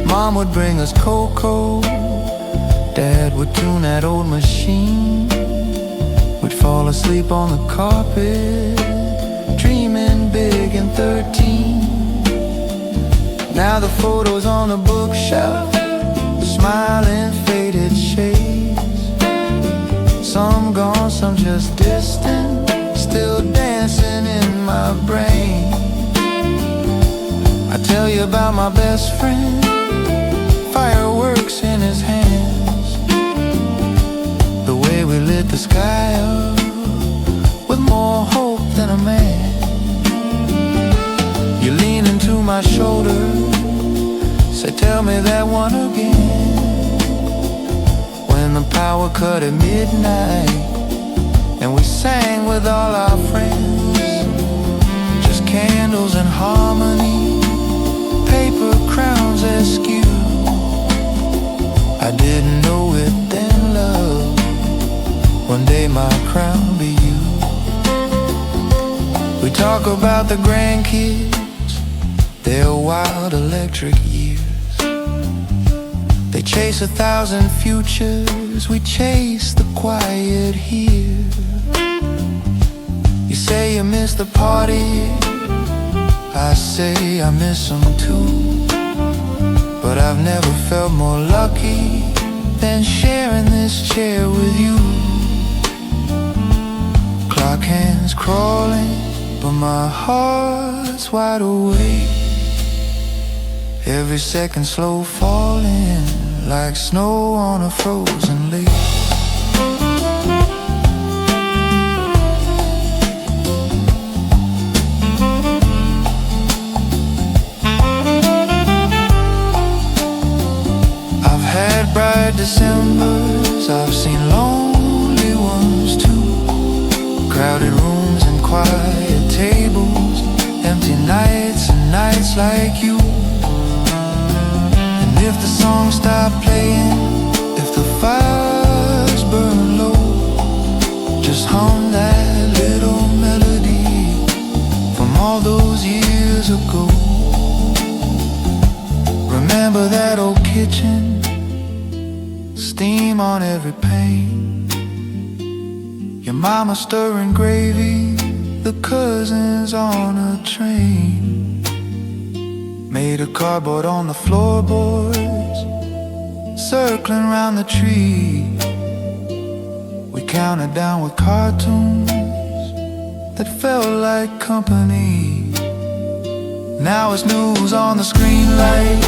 Mom would bring us cocoa, Dad would tune that old machine. We'd fall asleep on the carpet, dreaming big and 13. Now the photos on the bookshelf, smiling faded shades. Some gone, some just distant, still dancing in my brain. I tell you about my best friend, fireworks in his hands. The way we lit the sky up with more hope than a man. You lean into my shoulder, say tell me that one again. When the power cut at midnight and we sang with all our friends, just candles and harmony, paper crowns askew. I didn't know it then, love, one day my crown be you. We talk about the grandkids, their wild electric years. They chase 1,000 futures, we chase the quiet here. You say you miss the party, I say I miss them too. But I've never felt more lucky than sharing this chair with you. Clock hands crawling, but my heart's wide awake. Every second slow falling, like snow on a frozen lake. I've had bright Decembers, I've seen lonely ones too. Crowded rooms and quiet tables, empty nights and nights like you. If the songs stop playing, if the fires burn low, just hum that little melody from all those years ago. Remember that old kitchen, steam on every pane, your mama stirring gravy, the cousins on a train. Made of cardboard on the floorboards, circling round the tree. We counted down with cartoons that felt like company. Now it's news on the screen light,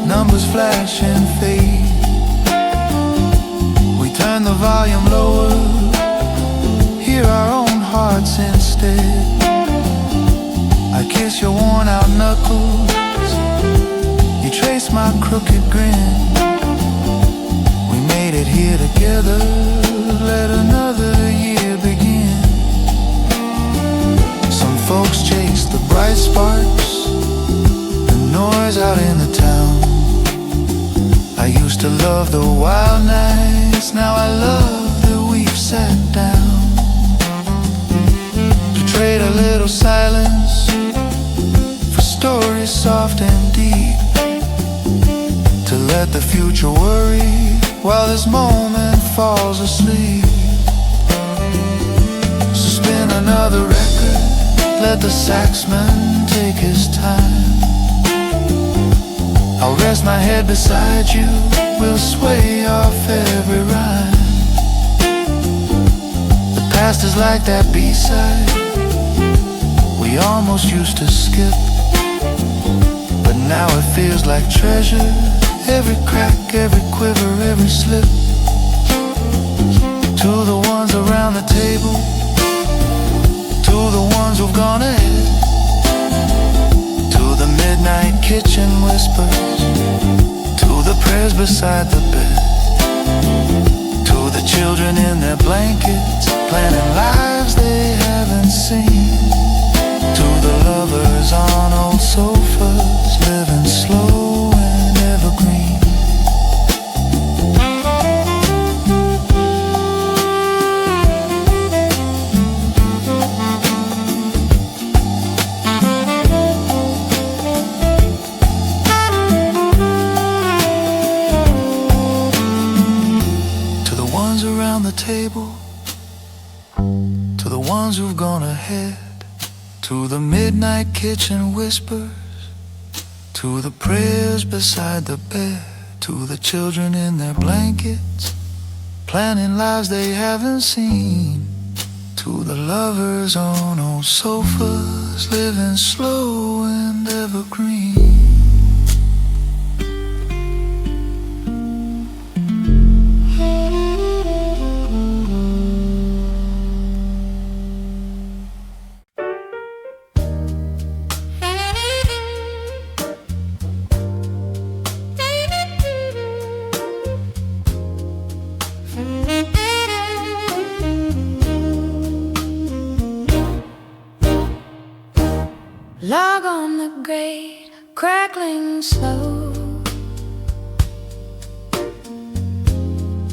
numbers flash and fade. We turn the volume lower, hear our own hearts instead. I kiss your worn out knuckles, you trace my crooked grin. We made it here together, let another year begin. Some folks chase the bright sparks, the noise out in the town. I used to love the wild nights, now I love that we've sat down. To trade a little silence for stories soft and deep, to let the future worry while this moment falls asleep. So spin another record, let the saxman take his time. I'll rest my head beside you, we'll sway off every rhyme. The past is like that B-side we almost used to skip, but now it feels like treasure. Every crack, every quiver, every never slip. To the ones around the table, to the ones who've gone ahead, to the midnight kitchen whispers, to the prayers beside the bed, to the children in their blankets, planning lives they haven't seen, to the lovers on old sofas, living slow and evergreen. Table, to the ones who've gone ahead, to the midnight kitchen whispers, to the prayers beside the bed, to the children in their blankets, planning lives they haven't seen, to the lovers on old sofas, living slow and evergreen. Log on the grate, crackling slow.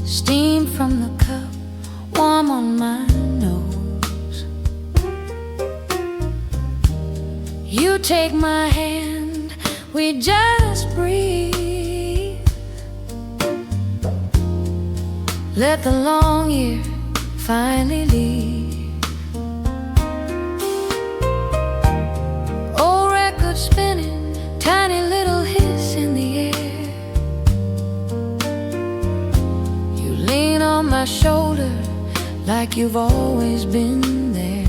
Steam from the cup, warm on my nose. You take my hand, we just breathe. Let the long year finally leave. Spinning, tiny little hiss in the air. You lean on my shoulder like you've always been there.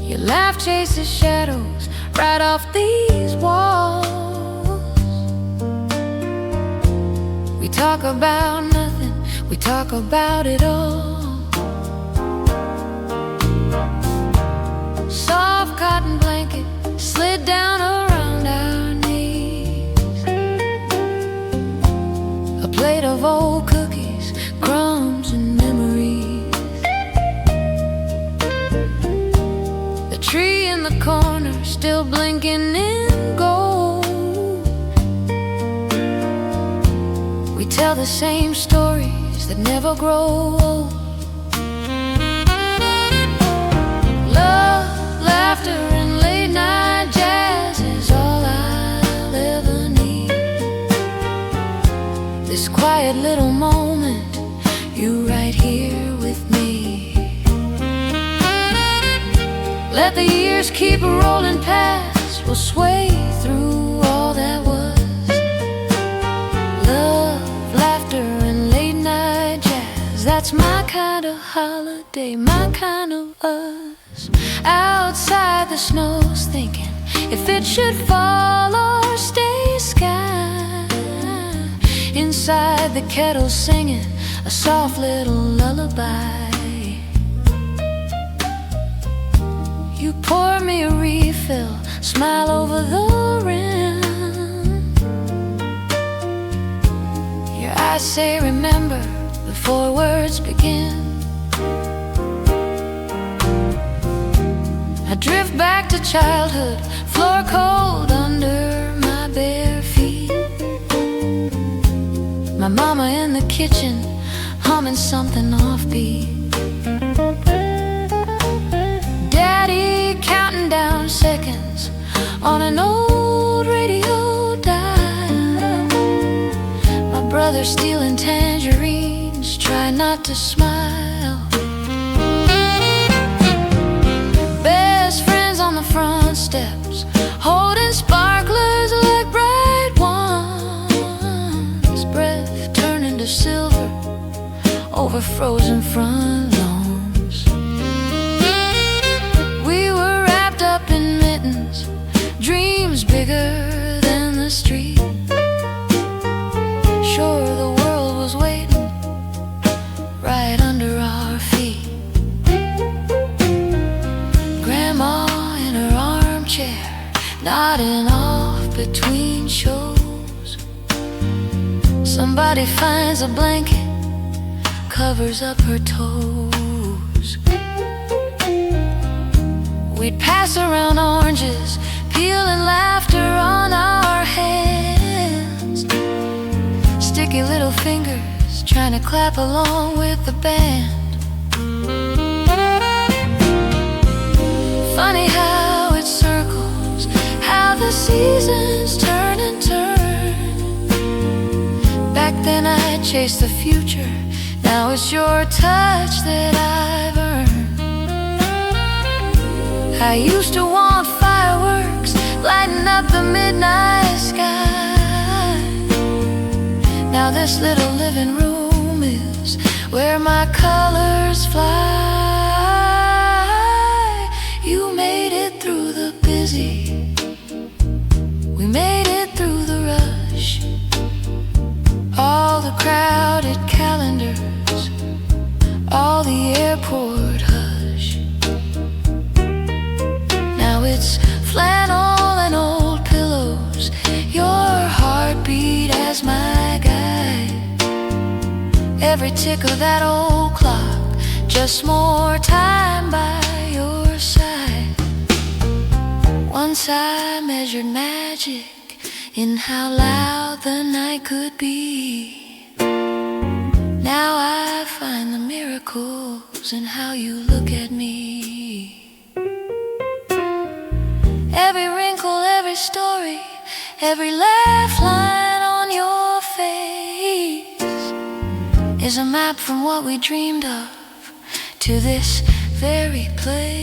Your laugh chases shadows right off these walls. We talk about nothing, we talk about it all. Soft cotton blanket slid down around our knees. A plate of old cookies, crumbs and memories. The tree in the corner still blinking in gold. We tell the same stories that never grow old. Laughter and late night jazz is all I'll ever need. This quiet little moment, you right here with me. Let the years keep rolling past, we'll sway through all that was. Love, laughter and late night jazz, that's my kind of holiday, my kind of us. Outside the snow's thinking if it should fall or stay sky. Inside the kettle singing a soft little lullaby. You pour me a refill, smile over the rim. Your eyes say remember before words begin. I drift back to childhood, floor cold under my bare feet. My mama in the kitchen, humming something offbeat. Daddy counting down seconds on an old radio dial. My brother stealing tangerines, try not to smile. Front steps, holding sparklers like bright ones. Breath turning to silver over frozen front lawns. We were wrapped up in mittens, dreams bigger than the street. Somebody finds a blanket, covers up her toes. We'd pass around oranges, peeling laughter on our hands. Sticky little fingers trying to clap along with the band. Funny how it circles, how the seasons turn and turn. Back then I chased the future, now it's your touch that I've earned. I used to want fireworks lighting up the midnight sky. Now this little living room is where my colors fly. You made it through the busy, we made it through the rush, all the crowded calendars, all the airport hush. Now it's flannel and old pillows, your heartbeat as my guide. Every tick of that old clock, just more time by your side. Once I measured magic in how loud the night could be. Now I find the miracles in how you look at me. Every wrinkle, every story, every laugh line on your face is a map from what we dreamed of to this very place.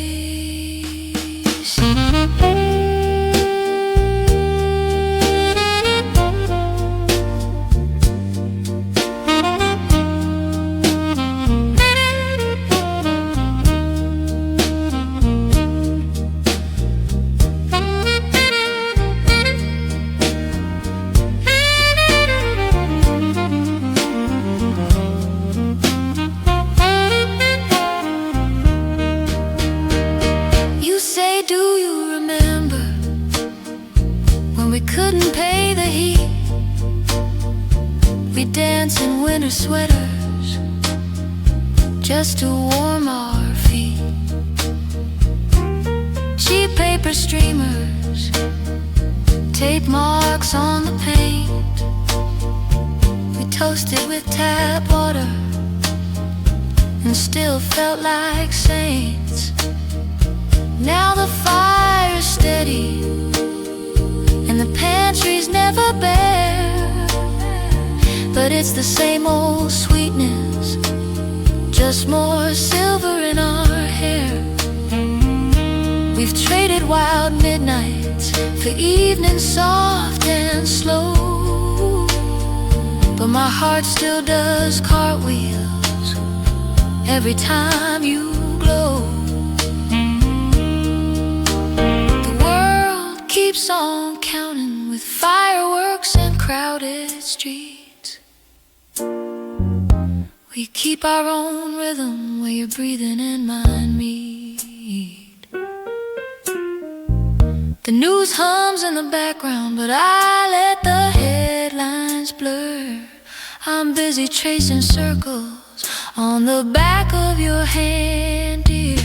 We couldn't pay the heat, we danced in winter sweaters just to warm our feet. Cheap paper streamers, tape marks on the paint. We toasted with tap water and still felt like saints. Now the fire's steady and the pantry's never bare, but it's the same old sweetness, just more silver in our hair. We've traded wild midnights for evenings soft and slow, but my heart still does cartwheels every time you glow. The world keeps on counting with fireworks and crowded streets. We keep our own rhythm where your breathing and mine meet. The news hums in the background, but I let the headlines blur. I'm busy tracing circles on the back of your hand, dear.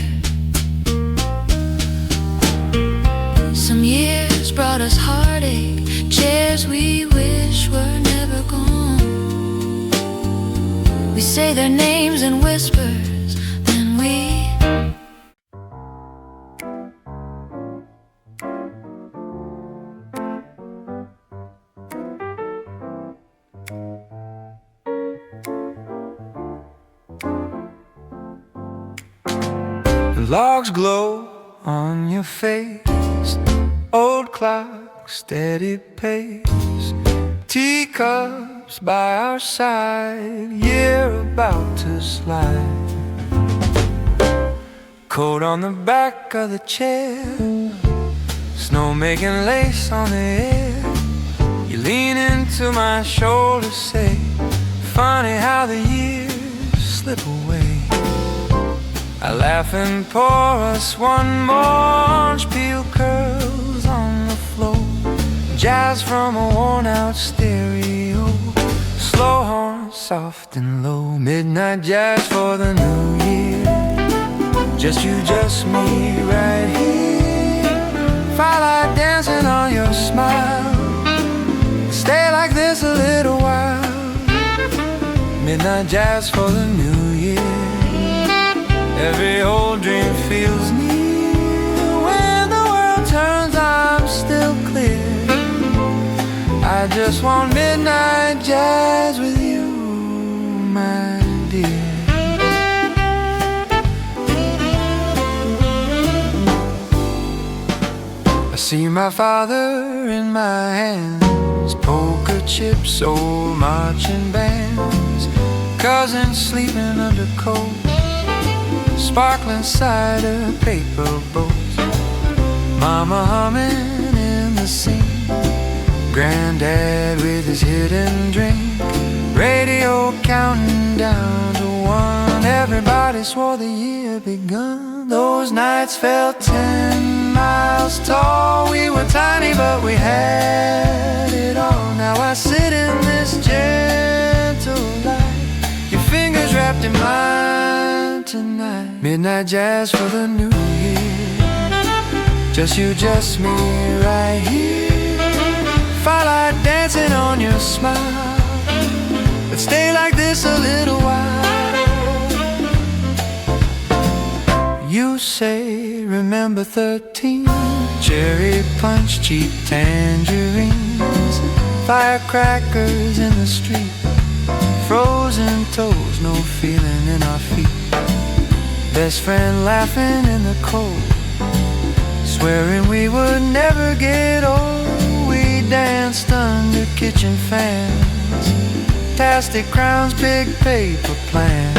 Some years brought us heartache, chairs we wish were never gone. We say their names in whispers, then we The logs glow on your face, old clock, steady pace, teacups by our side, year about to slide. Coat on the back of the chair, snow making lace on the air. You lean into my shoulder, say, funny how the years slip away. I laugh and pour us one more, orange peel curls on the floor, jazz from a worn out stereo, slow soft and low. Midnight jazz for the new year. Just you, just me, right here. Firelight dancing on your smile. Stay like this a little while. Midnight jazz for the new year. Every old dream feels near. When the world turns, I'm still clear. I just want midnight jazz with you, my dear. I see my father in my hands, poker chips, old marching bands, cousins sleeping under coats, sparkling cider, paper boats, mama humming in the scene, granddad with his hidden drink, radio counting down to one. Everybody swore the year begun. Those nights felt 10 miles tall. We were tiny but we had it all. Now I sit in this gentle light, your fingers wrapped in mine tonight. Midnight jazz for the new year. Just you, just me, right here. Firelight dancing on your smile. Let's stay like this a little while. You say, remember 13, cherry punch, cheap tangerines, firecrackers in the street, frozen toes, no feeling in our feet, best friend laughing in the cold, swearing we would never get old. We danced under kitchen fans, plastic crowns, big paper plans.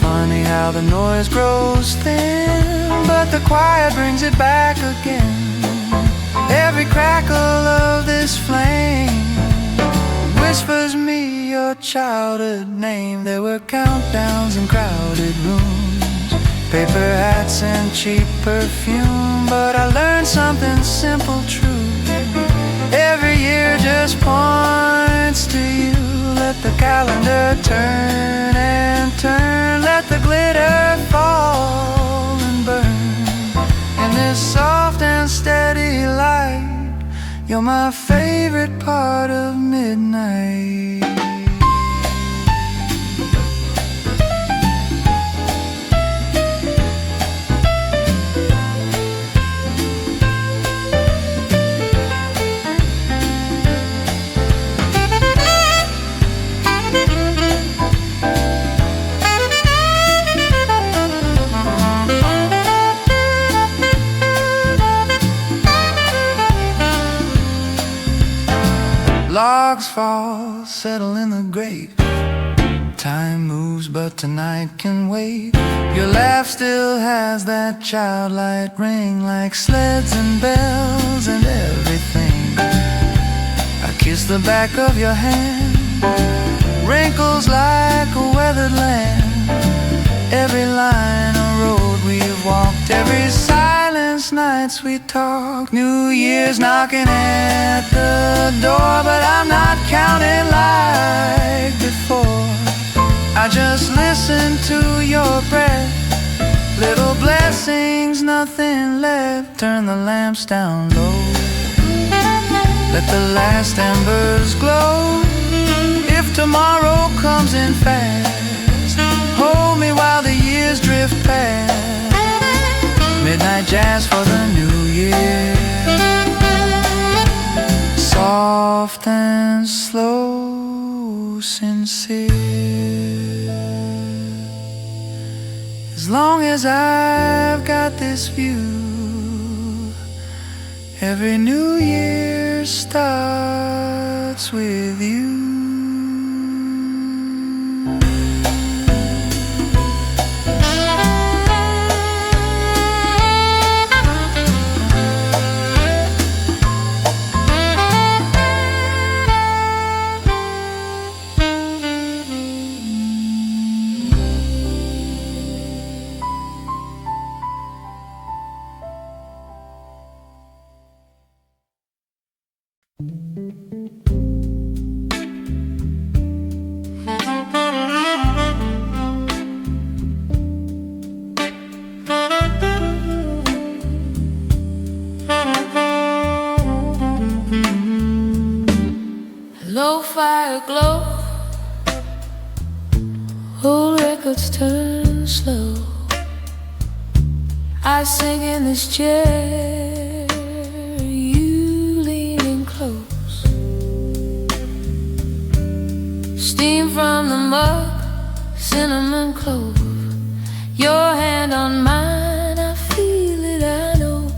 Funny how the noise grows thin, but the quiet brings it back again. Every crackle of this flame whispers me your childhood name. There were countdowns in crowded rooms, paper hats and cheap perfume, but I learned something simple, true. Every year just points to you. Let the calendar turn and turn, let the glitter fall and burn. In this soft and steady light, you're my favorite part of midnight. Logs fall, settle in the grave. Time moves, but tonight can wait. Your laugh still has that childlike ring, like sleds and bells and everything. I kiss the back of your hand, wrinkles like a weathered land. Every line a road we've walked, every silence nights we talked. New Year's knocking at the door, but I'm not counting like before. I just listen to your breath, little blessings, nothing left. Turn the lamps down low, let the last embers glow. If tomorrow comes in fast, hold me while the years drift past. Midnight jazz for the new year, soft and slow, sincere. As long as I've got this view, every new year starts with you. glow. Old records turn slow. I sing in this chair, you leaning close. Steam from the mug, cinnamon clove. Your hand on mine, I feel it, I know.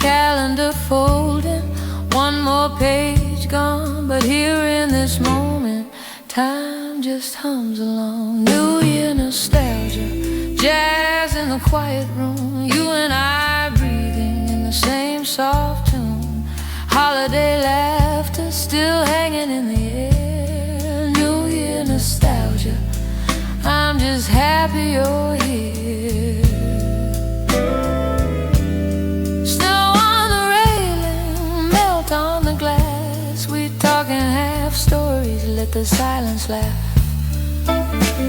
Calendar folding, one more page gone. But here in this moment, time just hums along. New Year nostalgia, jazz in the quiet room. You and I breathing in the same soft tune. Holiday laughter still hanging in the air. New Year nostalgia, I'm just happy you're here. Snow on the railing, melt on the glass. We talking half stories, let the silence laugh.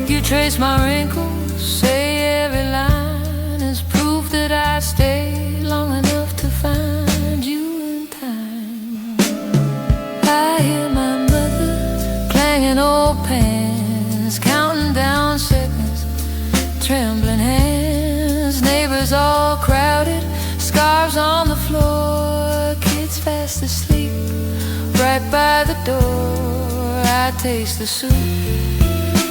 You trace my wrinkles, say every line is proof that I stayed long enough to find you in time. I hear my mother clanging old pans, counting down seconds, trembling hands. Neighbors all crowded, scarves on the floor, kids fast asleep right by the door. I taste the soup,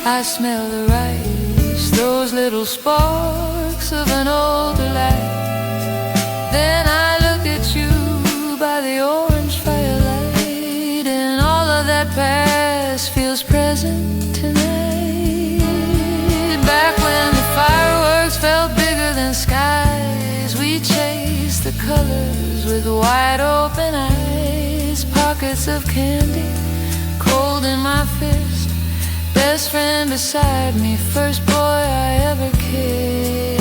I smell the rice, those little sparks of an older life. Then I look at you by the orange firelight, and all of that past feels present tonight. Back when the fireworks felt bigger than skies, we chased the colors with wide open eyes. Pockets of candy, cold in my fist, best friend beside me, first boy I ever kissed.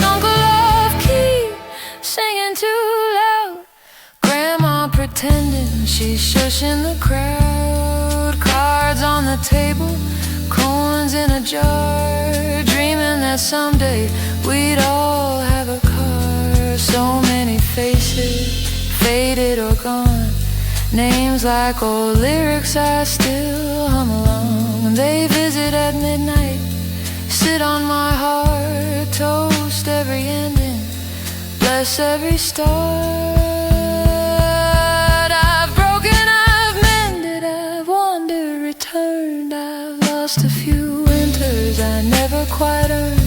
Uncle off-key, singing too loud. Grandma pretending she's shushing the crowd. Cards on the table, coins in a jar, dreaming that someday we'd all have a car. So many faces, faded or gone, names like old lyrics I still hum along. When they visit at midnight, sit on my heart, toast every ending, bless every start. I've broken, I've mended, I've wandered, returned. I've lost a few winters I never quite earned.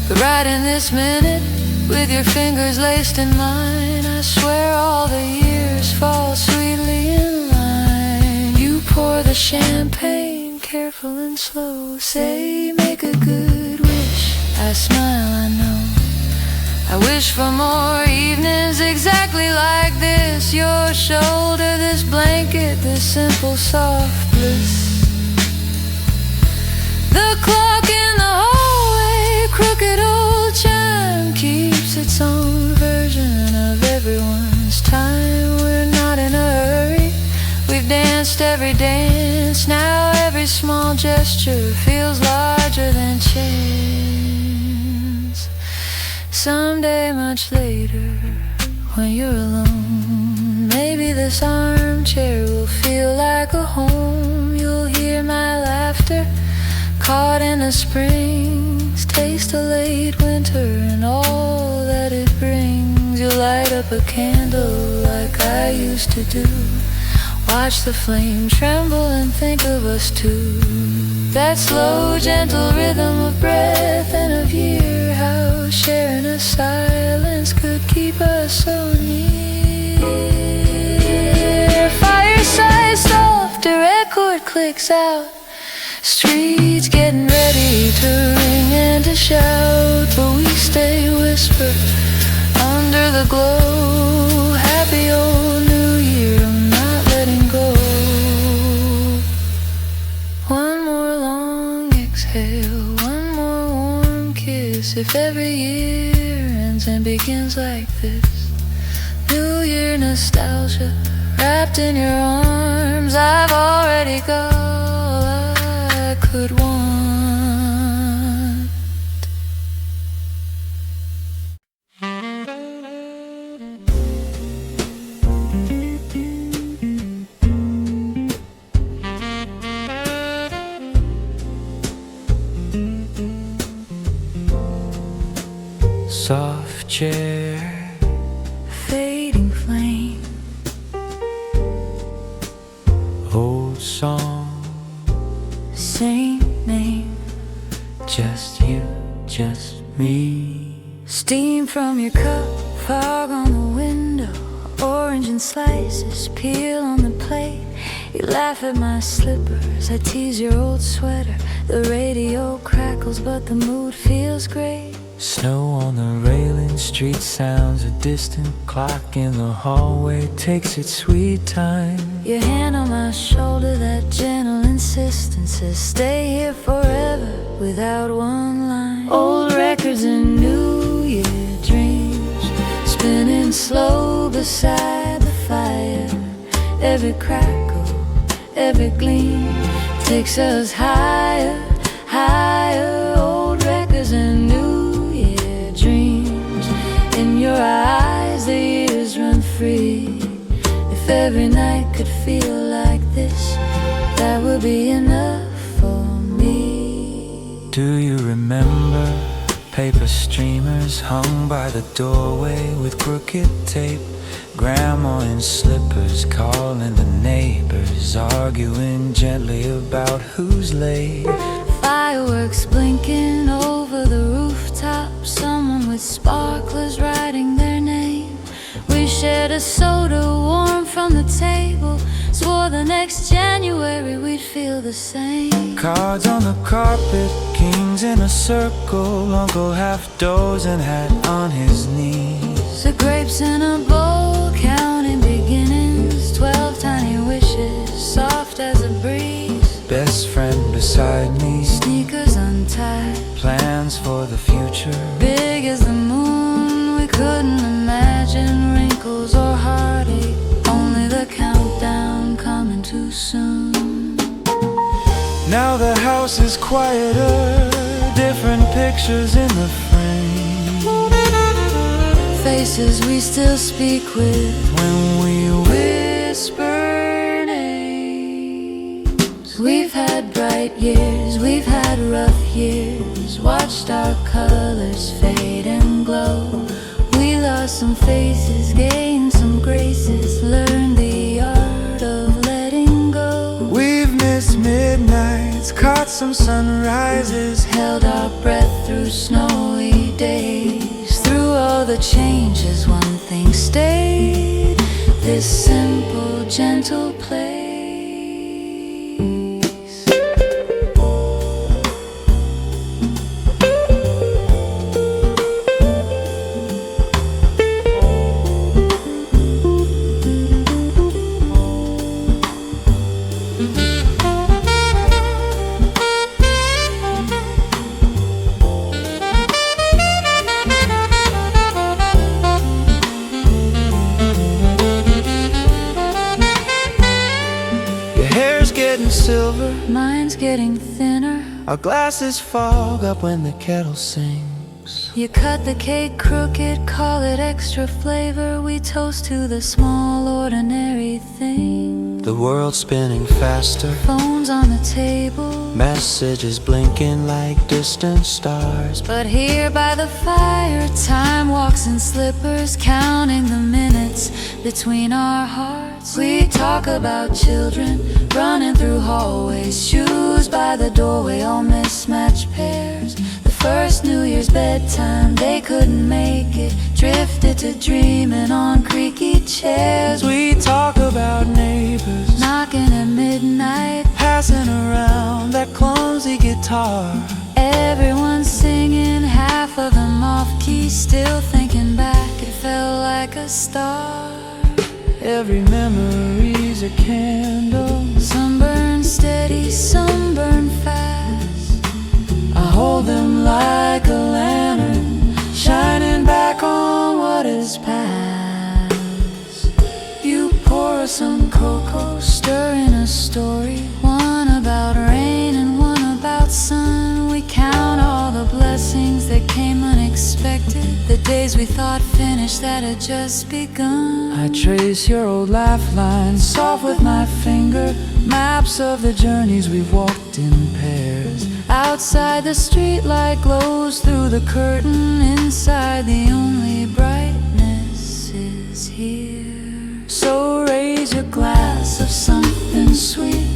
But right in this minute, with your fingers laced in mine, I swear all the years fall sweetly in line. You pour the champagne, careful and slow, say make a good wish, I smile, I know. I wish for more evenings exactly like this. Your shoulder, this blanket, this simple soft bliss. The clock in the hallway, crooked old chime, keeps its own version of everyone's time. We're not in a hurry, we've danced every dance. Now every small gesture feels larger than chance. Someday much later, when you're alone, maybe this armchair will feel like a home. You'll hear my laughter, caught in the springs, taste a late winter and all that it brings. You'll light up a candle like I used to do, watch the flame tremble and think of us two. That slow, gentle rhythm of breath and of year, how sharing a silence could keep us so near. Fireside soft, a record clicks out, streets getting ready to ring and to shout, but we stay whispered under the glow. Happy old New Year, I'm not letting go. One more long exhale, one more warm kiss. If every year ends and begins like this, New Year nostalgia wrapped in your arms. I've already got all I could want. soft chair, fading flame, old song, same name, just you, just me. steam from your cup, fog on the window, orange and slices peel on the plate. You laugh at my slippers, I tease your old sweater. The radio crackles but the mood feels great. Snow on the railing, street sounds, a distant clock in the hallway takes its sweet time. Your hand on my shoulder, that gentle insistence says stay here forever without one line. Old records and New Year dreams spinning slow beside the fire. Every crackle, every gleam takes us higher, higher. Old records and New Year dreams. In your eyes the years run free. If every night could feel like this, that would be enough for me. Do you remember paper streamers hung by the doorway with crooked tape? Grandma in slippers calling the neighbors, arguing gently about who's late. Fireworks blinking over the rooftop, someone with sparklers writing their name. We shared a soda warm from the table, swore the next January we'd feel the same. Cards on the carpet, kings in a circle, Uncle half dozing, hat on his knees. The grapes in a bowl, counting beginnings, 12 tiny wishes, soft as a breeze. Best friend beside me, Sneakers untied, plans for the future, big as the moon. We couldn't imagine wrinkles or heartache, only the countdown coming too soon. Now the house is quieter, different pictures in the frame. Faces we still speak with When we whisper names. We've had bright years, we've had rough years, watched our colors fade and glow. We lost some faces, gained some graces, learned the art of letting go. we've missed midnights, caught some sunrises, Held our breath through snowy days. Through all the changes, one thing stayed, this simple, gentle place. getting silver, Mine's getting thinner. our glasses fog up when the kettle sings. You cut the cake crooked, call it extra flavor. We toast to the small, ordinary thing. The world's spinning faster, Phones on the table, messages blinking like distant stars. but here by the fire, time walks in slippers, counting the minutes between our hearts. We talk about children running through hallways, shoes by the doorway, all mismatched pairs. The first New Year's bedtime, they couldn't make it, drifted to dreaming on creaky chairs. We talk about neighbors Knocking at midnight, passing around that clumsy guitar. everyone's singing, half of them off key, still thinking back, it felt like a star. Every memory's a candle, Some burn steady, some burn fast. I hold them like a lantern, shining back on what is past. You pour us some cocoa, stirring a story, one about rain and one about sun. We count all the blessings that came unexpected, the days we thought finished finish that had just begun. I trace your old lifeline soft with my finger, maps of the journeys we've walked in pairs. Outside the streetlight glows through the curtain. Inside the only brightness is here. So raise your glass of something sweet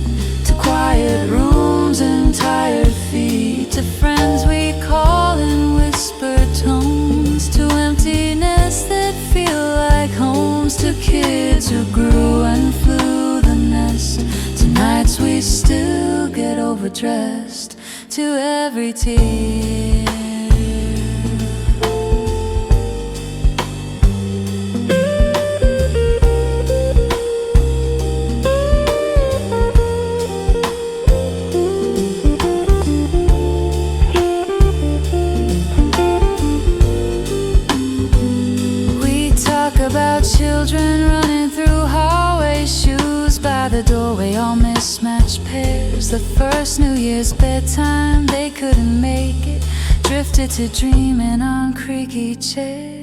to quiet rooms and tired feet, to friends we call in whispered tones, to emptiness that feel like homes, to kids who grew and flew the nest, to nights we still get overdressed, to every tear. About children running through hallways, shoes by the doorway, all mismatched pairs. The first New Year's bedtime, they couldn't make it, drifted to dreaming on creaky chairs.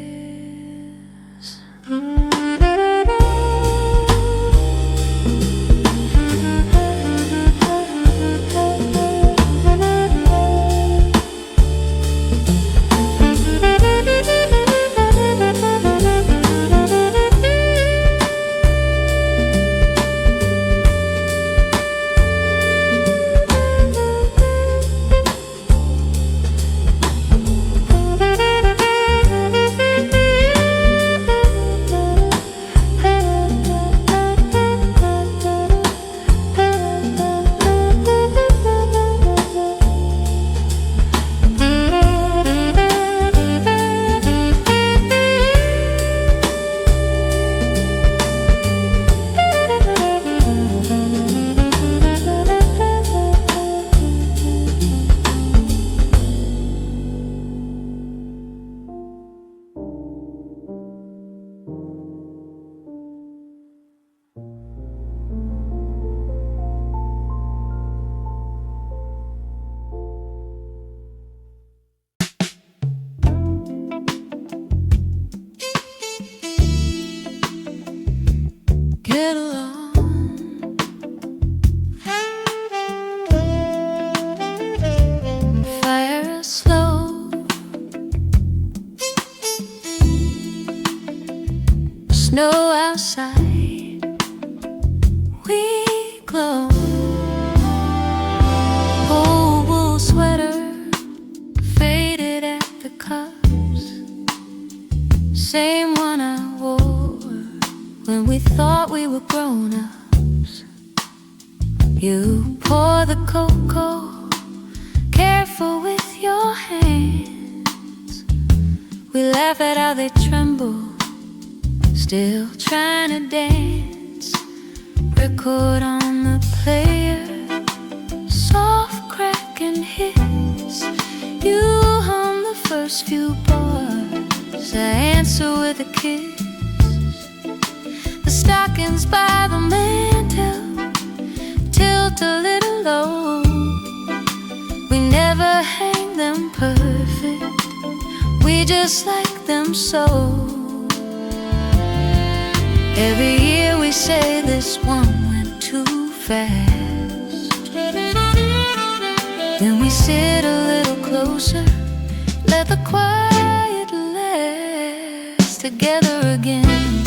Get along. Fire slow. Snow outside, we glow. Old wool sweater, faded at the cuffs, same one I wore when we thought we were grown-ups. You pour the cocoa, careful with your hands. We laugh at how they tremble, still trying to dance. Record on the player, soft cracking hits. You hum the first few bars, I answer with a kiss. The stockings by the mantel tilt a little low. We never hang them perfect, we just like them so. Every year we say this one went too fast. Then we sit a little closer, let the quiet last together again.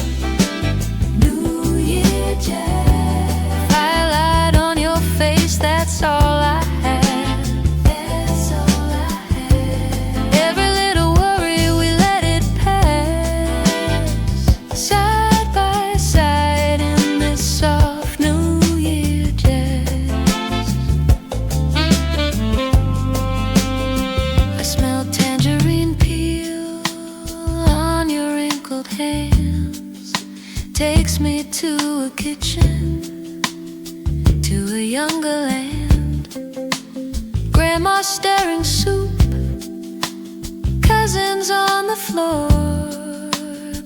New Year jazz, firelight on your face, that's all I have. That's all I have. Every little worry we let it pass, side by side in this soft New Year jazz. I smell tangerine peel on your wrinkled hands, takes me to a kitchen, to a younger land. Grandma stirring soup, cousins on the floor,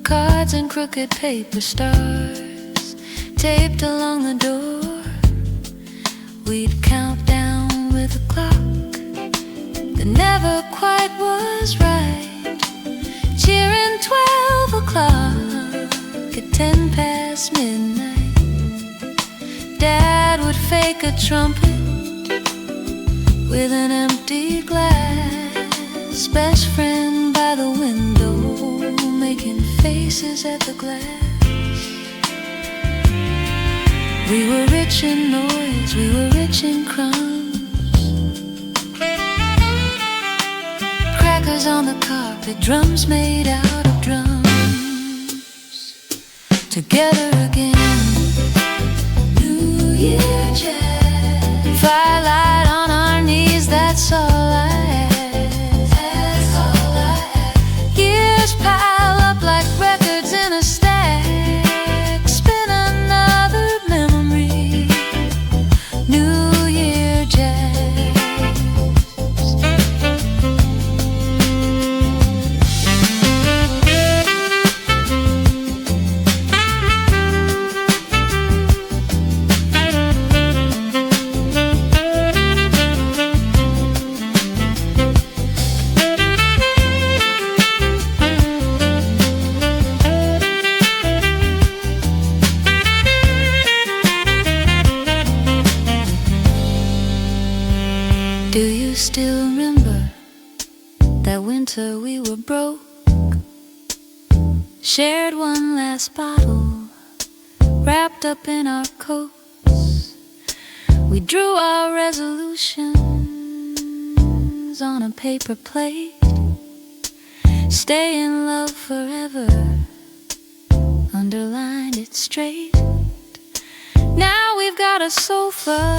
cards and crooked paper stars taped along the door. We'd count down with a clock that never quite was right, cheering 12 work at 10 past midnight. Dad would fake a trumpet with an empty glass. Best friend by the window, making faces at the glass. We were rich in noise, we were rich in crumbs. Crackers on the carpet, drums made out of drums. Together again, New Year jazz. Firelight on our knees, that's all I had. That's all I had. Years pile up like records in a stack. Spin another memory, New Year jazz. Do you still remember that winter we were broke? Shared one last bottle, wrapped up in our coats. We drew our resolutions on a paper plate. Stay in love forever, underlined it straight. Now we've got a sofa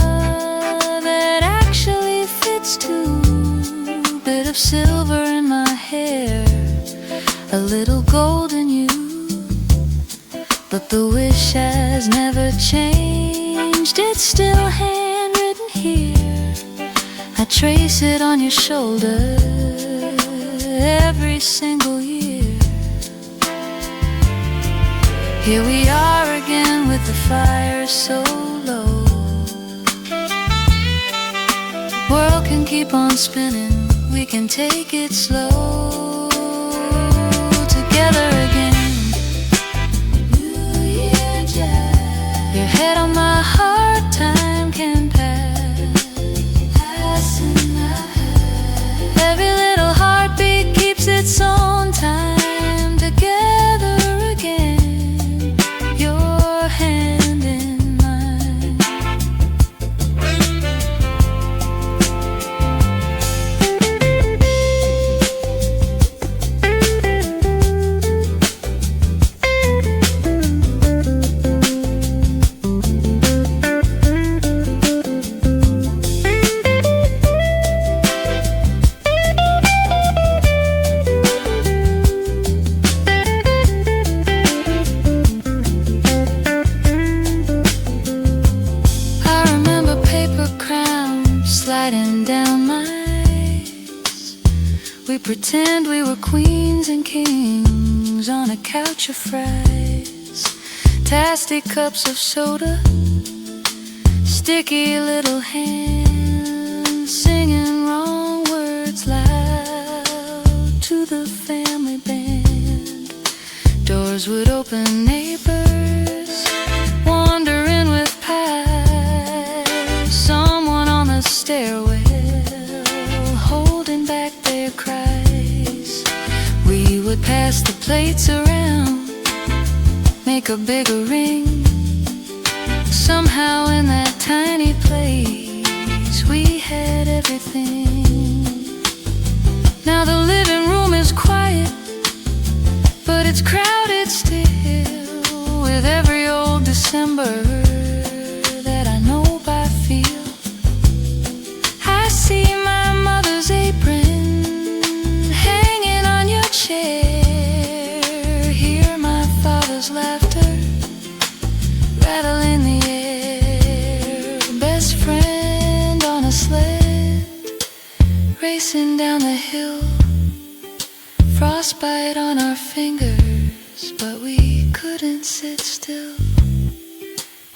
that actually fits too. Bit of silver in my hair, a little gold in you. But the wish has never changed, it's still handwritten here. I trace it on your shoulder every single year. Here we are again with the fire so low. World can keep on spinning, we can take it slow. Together again, New Year jazz. Your head on my heart, time can pass. Passing my head. Every little heartbeat keeps its own time. Together again, your hand in mine. Sliding down my eyes. We pretend we were queens and kings on a couch of fries. Tasty cups of soda, sticky little hands, singing wrong words loud to the family band. Doors would open, neighbors wandering with pies. Someone on the stairwell holding back their cries. We would pass the plates around, make a bigger ring. Somehow in that tiny place we had everything. Now the living room is quiet, but it's crowded still with every old December that I know by feel. I see my mother's apron hanging on your chair, hear my father's laughter rattle in the air. Best friend on a sled, racing down the hill. Frostbite on our fingers, but we couldn't sit still.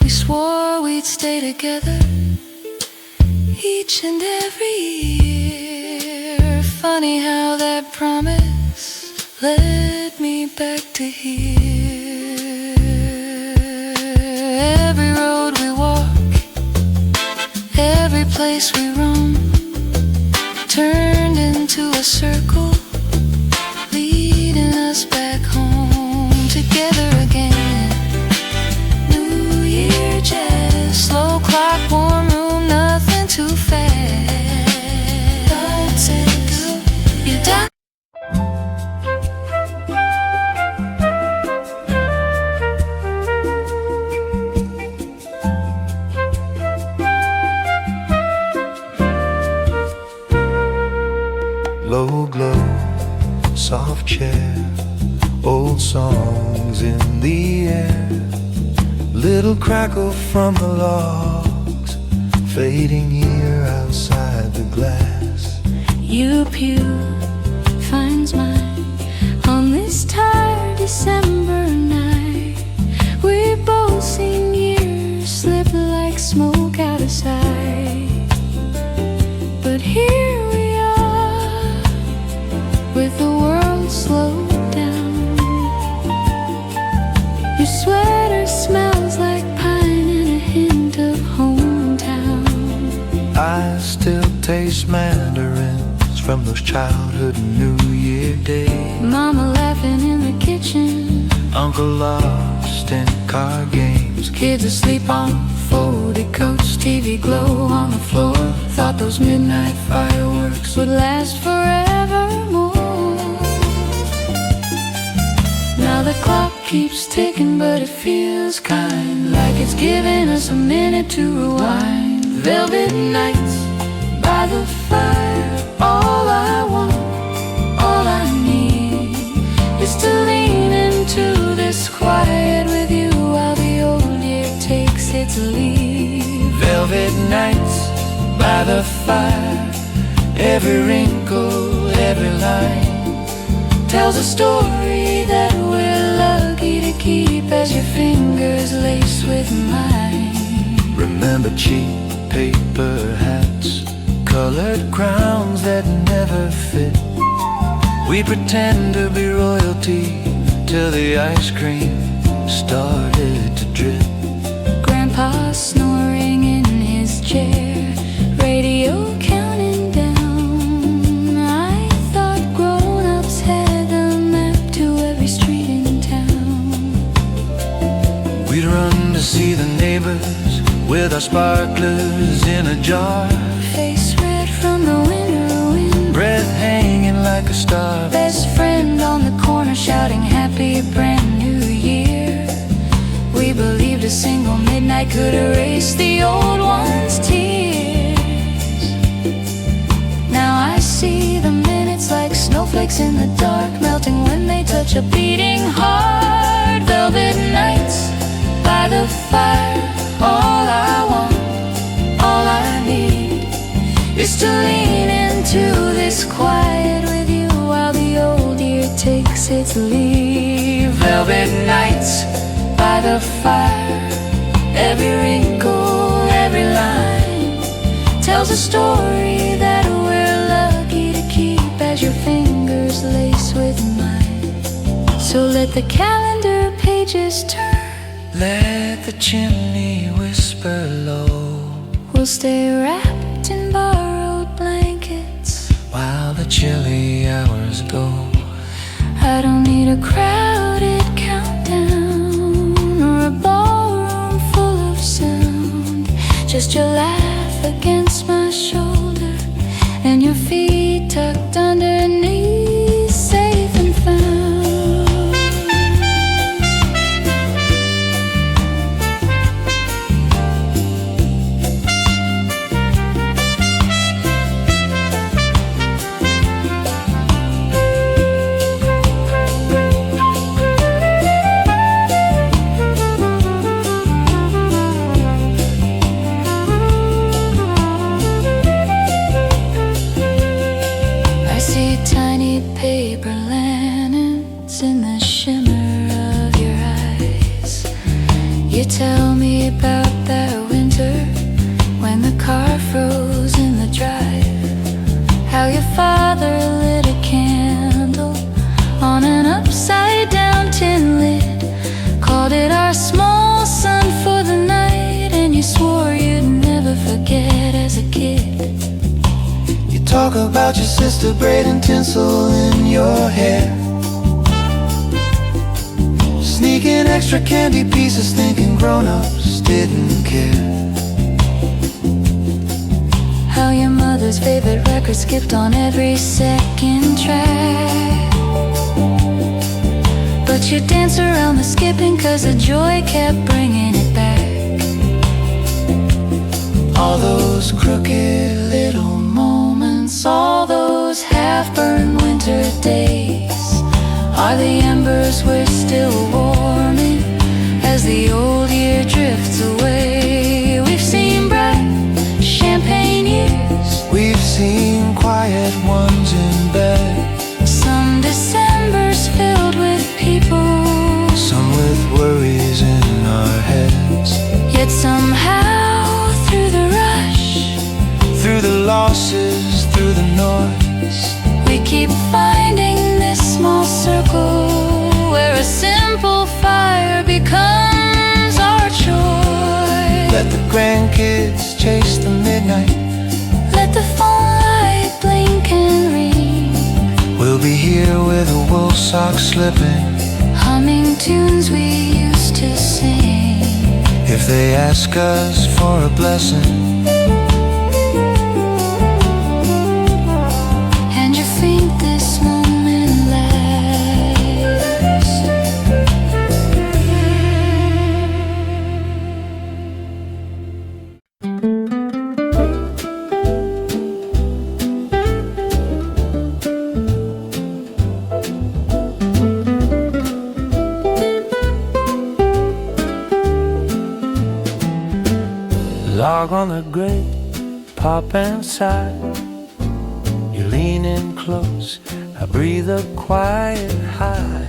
We swore we'd stay together each and every year. Funny how that promise led me back to here. place we roam turned into a circle, leading us back home together again. New Year jazz, slow clock, warm room, nothing too fast. You done? Low glow, soft chair, old songs in the air, little crackle from the logs, fading here outside the glass. Your pew finds mine on this tired December night. We both seen years slip like smoke out of sight, but here we are with the world slowed down. Your sweater smells like pine and a hint of hometown. I still taste mandarins from those childhood New Year days. Mama laughing in the kitchen, Uncle lost in card games, kids asleep on folded coats, TV glow on the floor. Thought those midnight fireworks would last forevermore. Now the clock keeps ticking, but it feels kind like it's giving us a minute to rewind. Velvet nights by the fire, all I want, all I need is to lean into this quiet with you while the old year takes its leave. velvet nights by the fire, every wrinkle, every line Tells a story that we're lucky to keep as your fingers lace with mine. Remember cheap paper hats, colored crowns that never fit. We pretend to be royalty till the ice cream started to drip. Grandpa snoring in his chair, radio counting down. I thought grown-ups had the map to every street in town. We'd run to see the neighbors with our sparklers in a jar, Face red from the winter wind, breath hanging like a star. best friend on the corner shouting happy brand new year. We believed a single midnight could erase the old one's tears. Now I see the minutes like snowflakes in the dark, melting when they touch a beating heart. Velvet nights by the fire, all I want, all I need is to lean into this quiet with you while the old year takes its leave. Velvet nights by the fire, every wrinkle, every line tells a story that we're lucky to keep as your fingers lace with mine. So let the calendar pages turn, Let the chimney whisper low, we'll stay wrapped in borrowed blankets while the chilly hours go. I don't need a crowded countdown or a ballroom full of sound. Just your laugh against my shoulder and your feet tucked underneath, safe and found. Tiny talk about your sister braiding tinsel in your hair, sneaking extra candy pieces, thinking grown-ups didn't care. How your mother's favorite record skipped on every second track, but you dance around the skipping 'cause the joy kept bringing it back. All those crooked little moments, All those half-burned winter days are the embers we're still warming as the old year drifts away. We've seen bright champagne years, we've seen quiet ones in bed, some Decembers filled with people, some with worries in our heads. yet somehow through the rush, Through the losses, through the noise, we keep finding this small circle where a simple fire becomes our joy. let the grandkids chase the midnight. Let the phone light blink and ring, We'll be here with a wool sock slipping. humming tunes we used to sing. If they ask us for a blessing, And you think this moment lasts. log on the grate, pop inside. You're leaning close, I breathe a quiet high.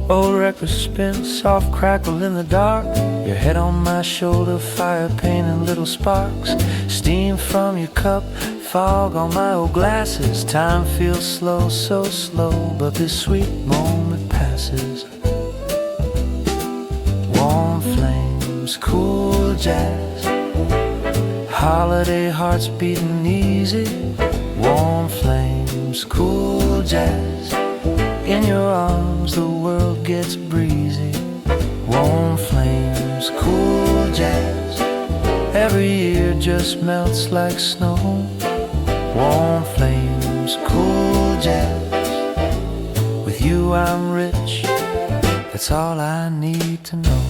Old record spin, soft crackle in the dark. Your head on my shoulder, fire painting little sparks. Steam from your cup, fog on my old glasses. Time feels slow, so slow, but this sweet moment passes. Warm flames, cool jazz, holiday hearts beating easy. Warm flames, cool jazz, in your arms the world gets breezy. Warm flames, cool jazz, every year just melts like snow. Warm flames, cool jazz, with you I'm rich, that's all I need to know.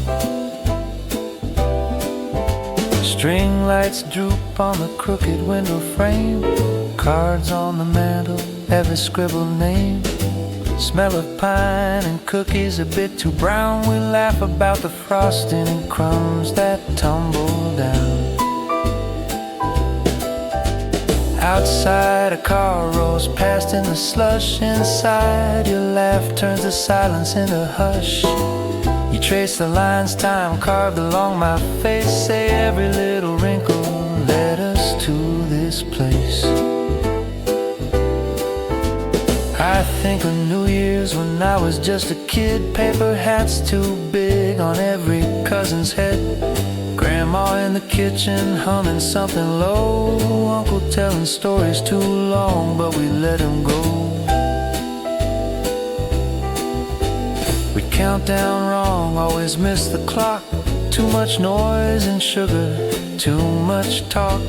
String lights droop on the crooked window frame, cards on the mantle, every scribbled name. Smell of pine and cookies a bit too brown. We laugh about the frosting and crumbs that tumble down. Outside a car rolls past in the slush. Inside your laugh turns the silence into hush. You trace the lines time carved along my face. Say every little wrinkle led us to this place. I think of New Year's when I was just a kid. Paper hats too big on every cousin's head. Grandma in the kitchen humming something low. Uncle telling stories too long, but we let him go. We count down wrong, always miss the clock. Too much noise and sugar, too much talk.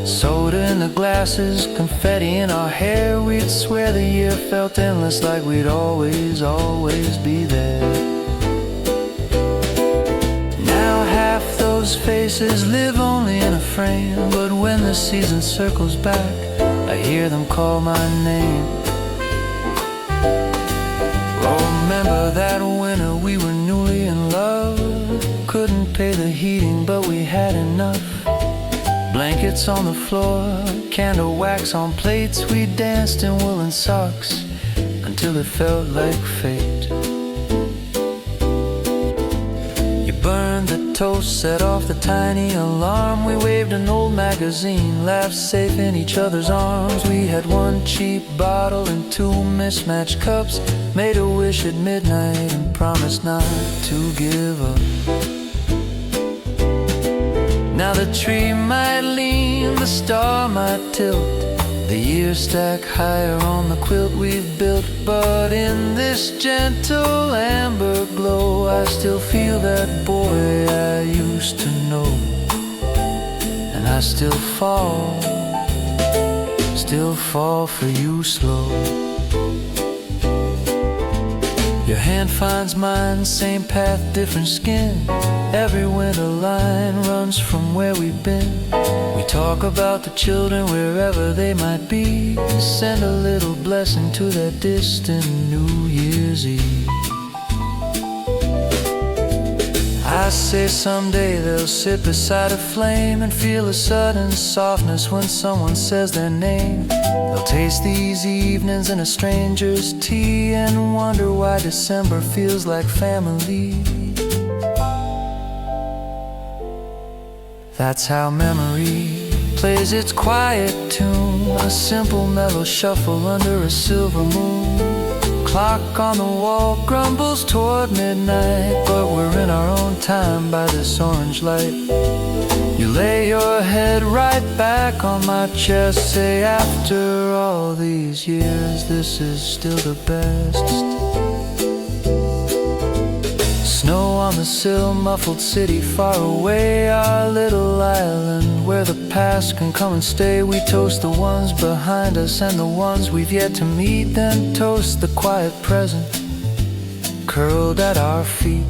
Soda in the glasses, confetti in our hair. We'd swear the year felt endless, like we'd always, always be there. Now half those faces live only in a frame, but when the season circles back, I hear them call my name. Oh, remember that winter we were newly in love. Couldn't pay the heating, but we had enough. Blankets on the floor, candle wax on plates. We danced in woolen socks until it felt like fate. You burned the toast, set off the tiny alarm. We waved an old magazine, laughed safe in each other's arms. We had one cheap bottle and two mismatched cups. Made a wish at midnight and promised not to give up. Now the tree might lean dream the star might tilt, the years stack higher on the quilt we've built. But in this gentle amber glow, I still feel that boy I used to know. And I still fall for you slow. Your hand finds mine, same path, different skin. Every winter line runs from where we've been. We talk about the children wherever they might be. Send a little blessing to that distant New Year's Eve. I say someday they'll sit beside a flame and feel a sudden softness when someone says their name. They'll taste these evenings in a stranger's tea and wonder why December feels like family. That's how memory plays its quiet tune, a simple mellow shuffle under a silver moon. Clock on the wall grumbles toward midnight, but we're in our own time by this orange light. You lay your head right back on my chest, say after all these years this is still the best. Snow on the sill, muffled city far away, our little island where the past can come and stay. We toast the ones behind us and the ones we've yet to meet, then toast the quiet present curled at our feet.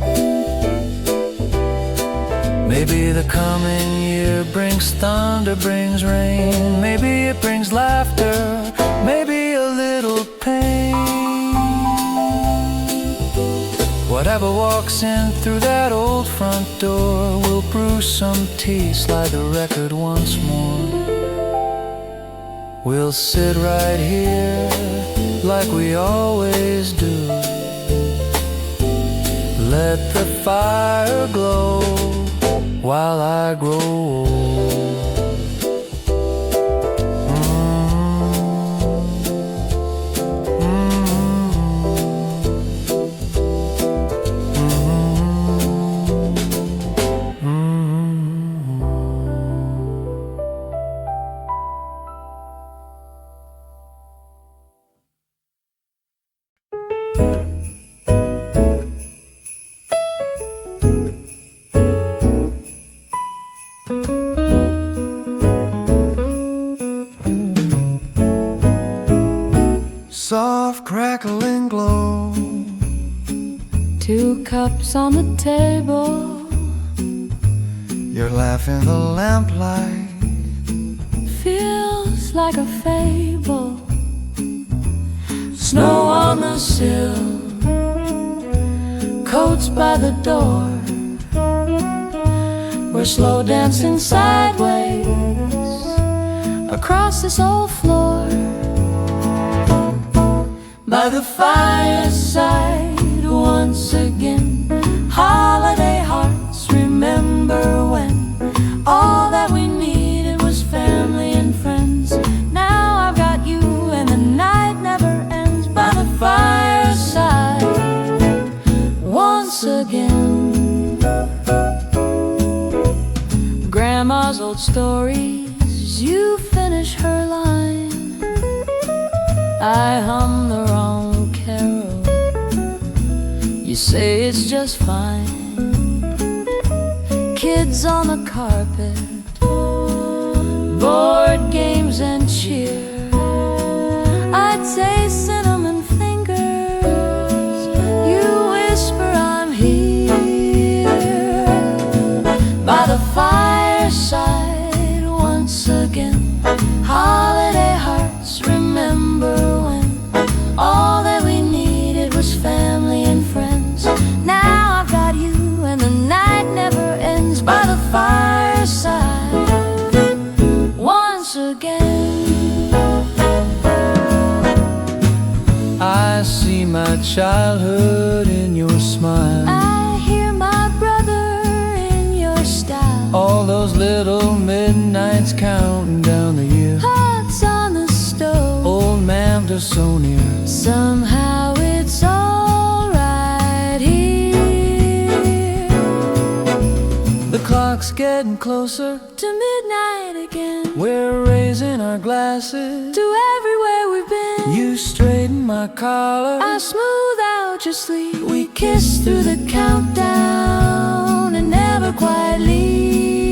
Maybe the coming year brings thunder, brings rain. Maybe it brings laughter, maybe a little pain. Whatever walks in through that old front door, we'll brew some tea, slide the record once more. We'll sit right here like we always do. Let the fire glow while I grow old. Soft crackling glow, 2 cups on the table, you're laughing the lamplight. feels like a fable. Snow on the sill, coats by the door. We're slow dancing sideways across this old floor. By the fireside once again, holiday hearts remember when all that we needed was family and friends. Now I've got you and the night never ends. By the fireside once again. Grandma's old stories, you finish her line, I hum the wrong carol, you say it's just fine. Kids on the carpet, board games and cheer. I'd say cinnamon fingers, you whisper I'm here. By the fireside once again, holiday hearts remember when all that we needed was family and friends. Now I've got you and the night never ends. By the fireside once again. I see my childhood in your smile, I hear my brother in your style. all those little midnights counting down the year. Pots on the stove, Old man, they're so near. somehow it's all right here. The clock clock's getting closer to midnight again. We're raising our glasses to everywhere we've been. You straighten my collar, I smooth out your sleeve. We kiss through the countdown and never quite leave.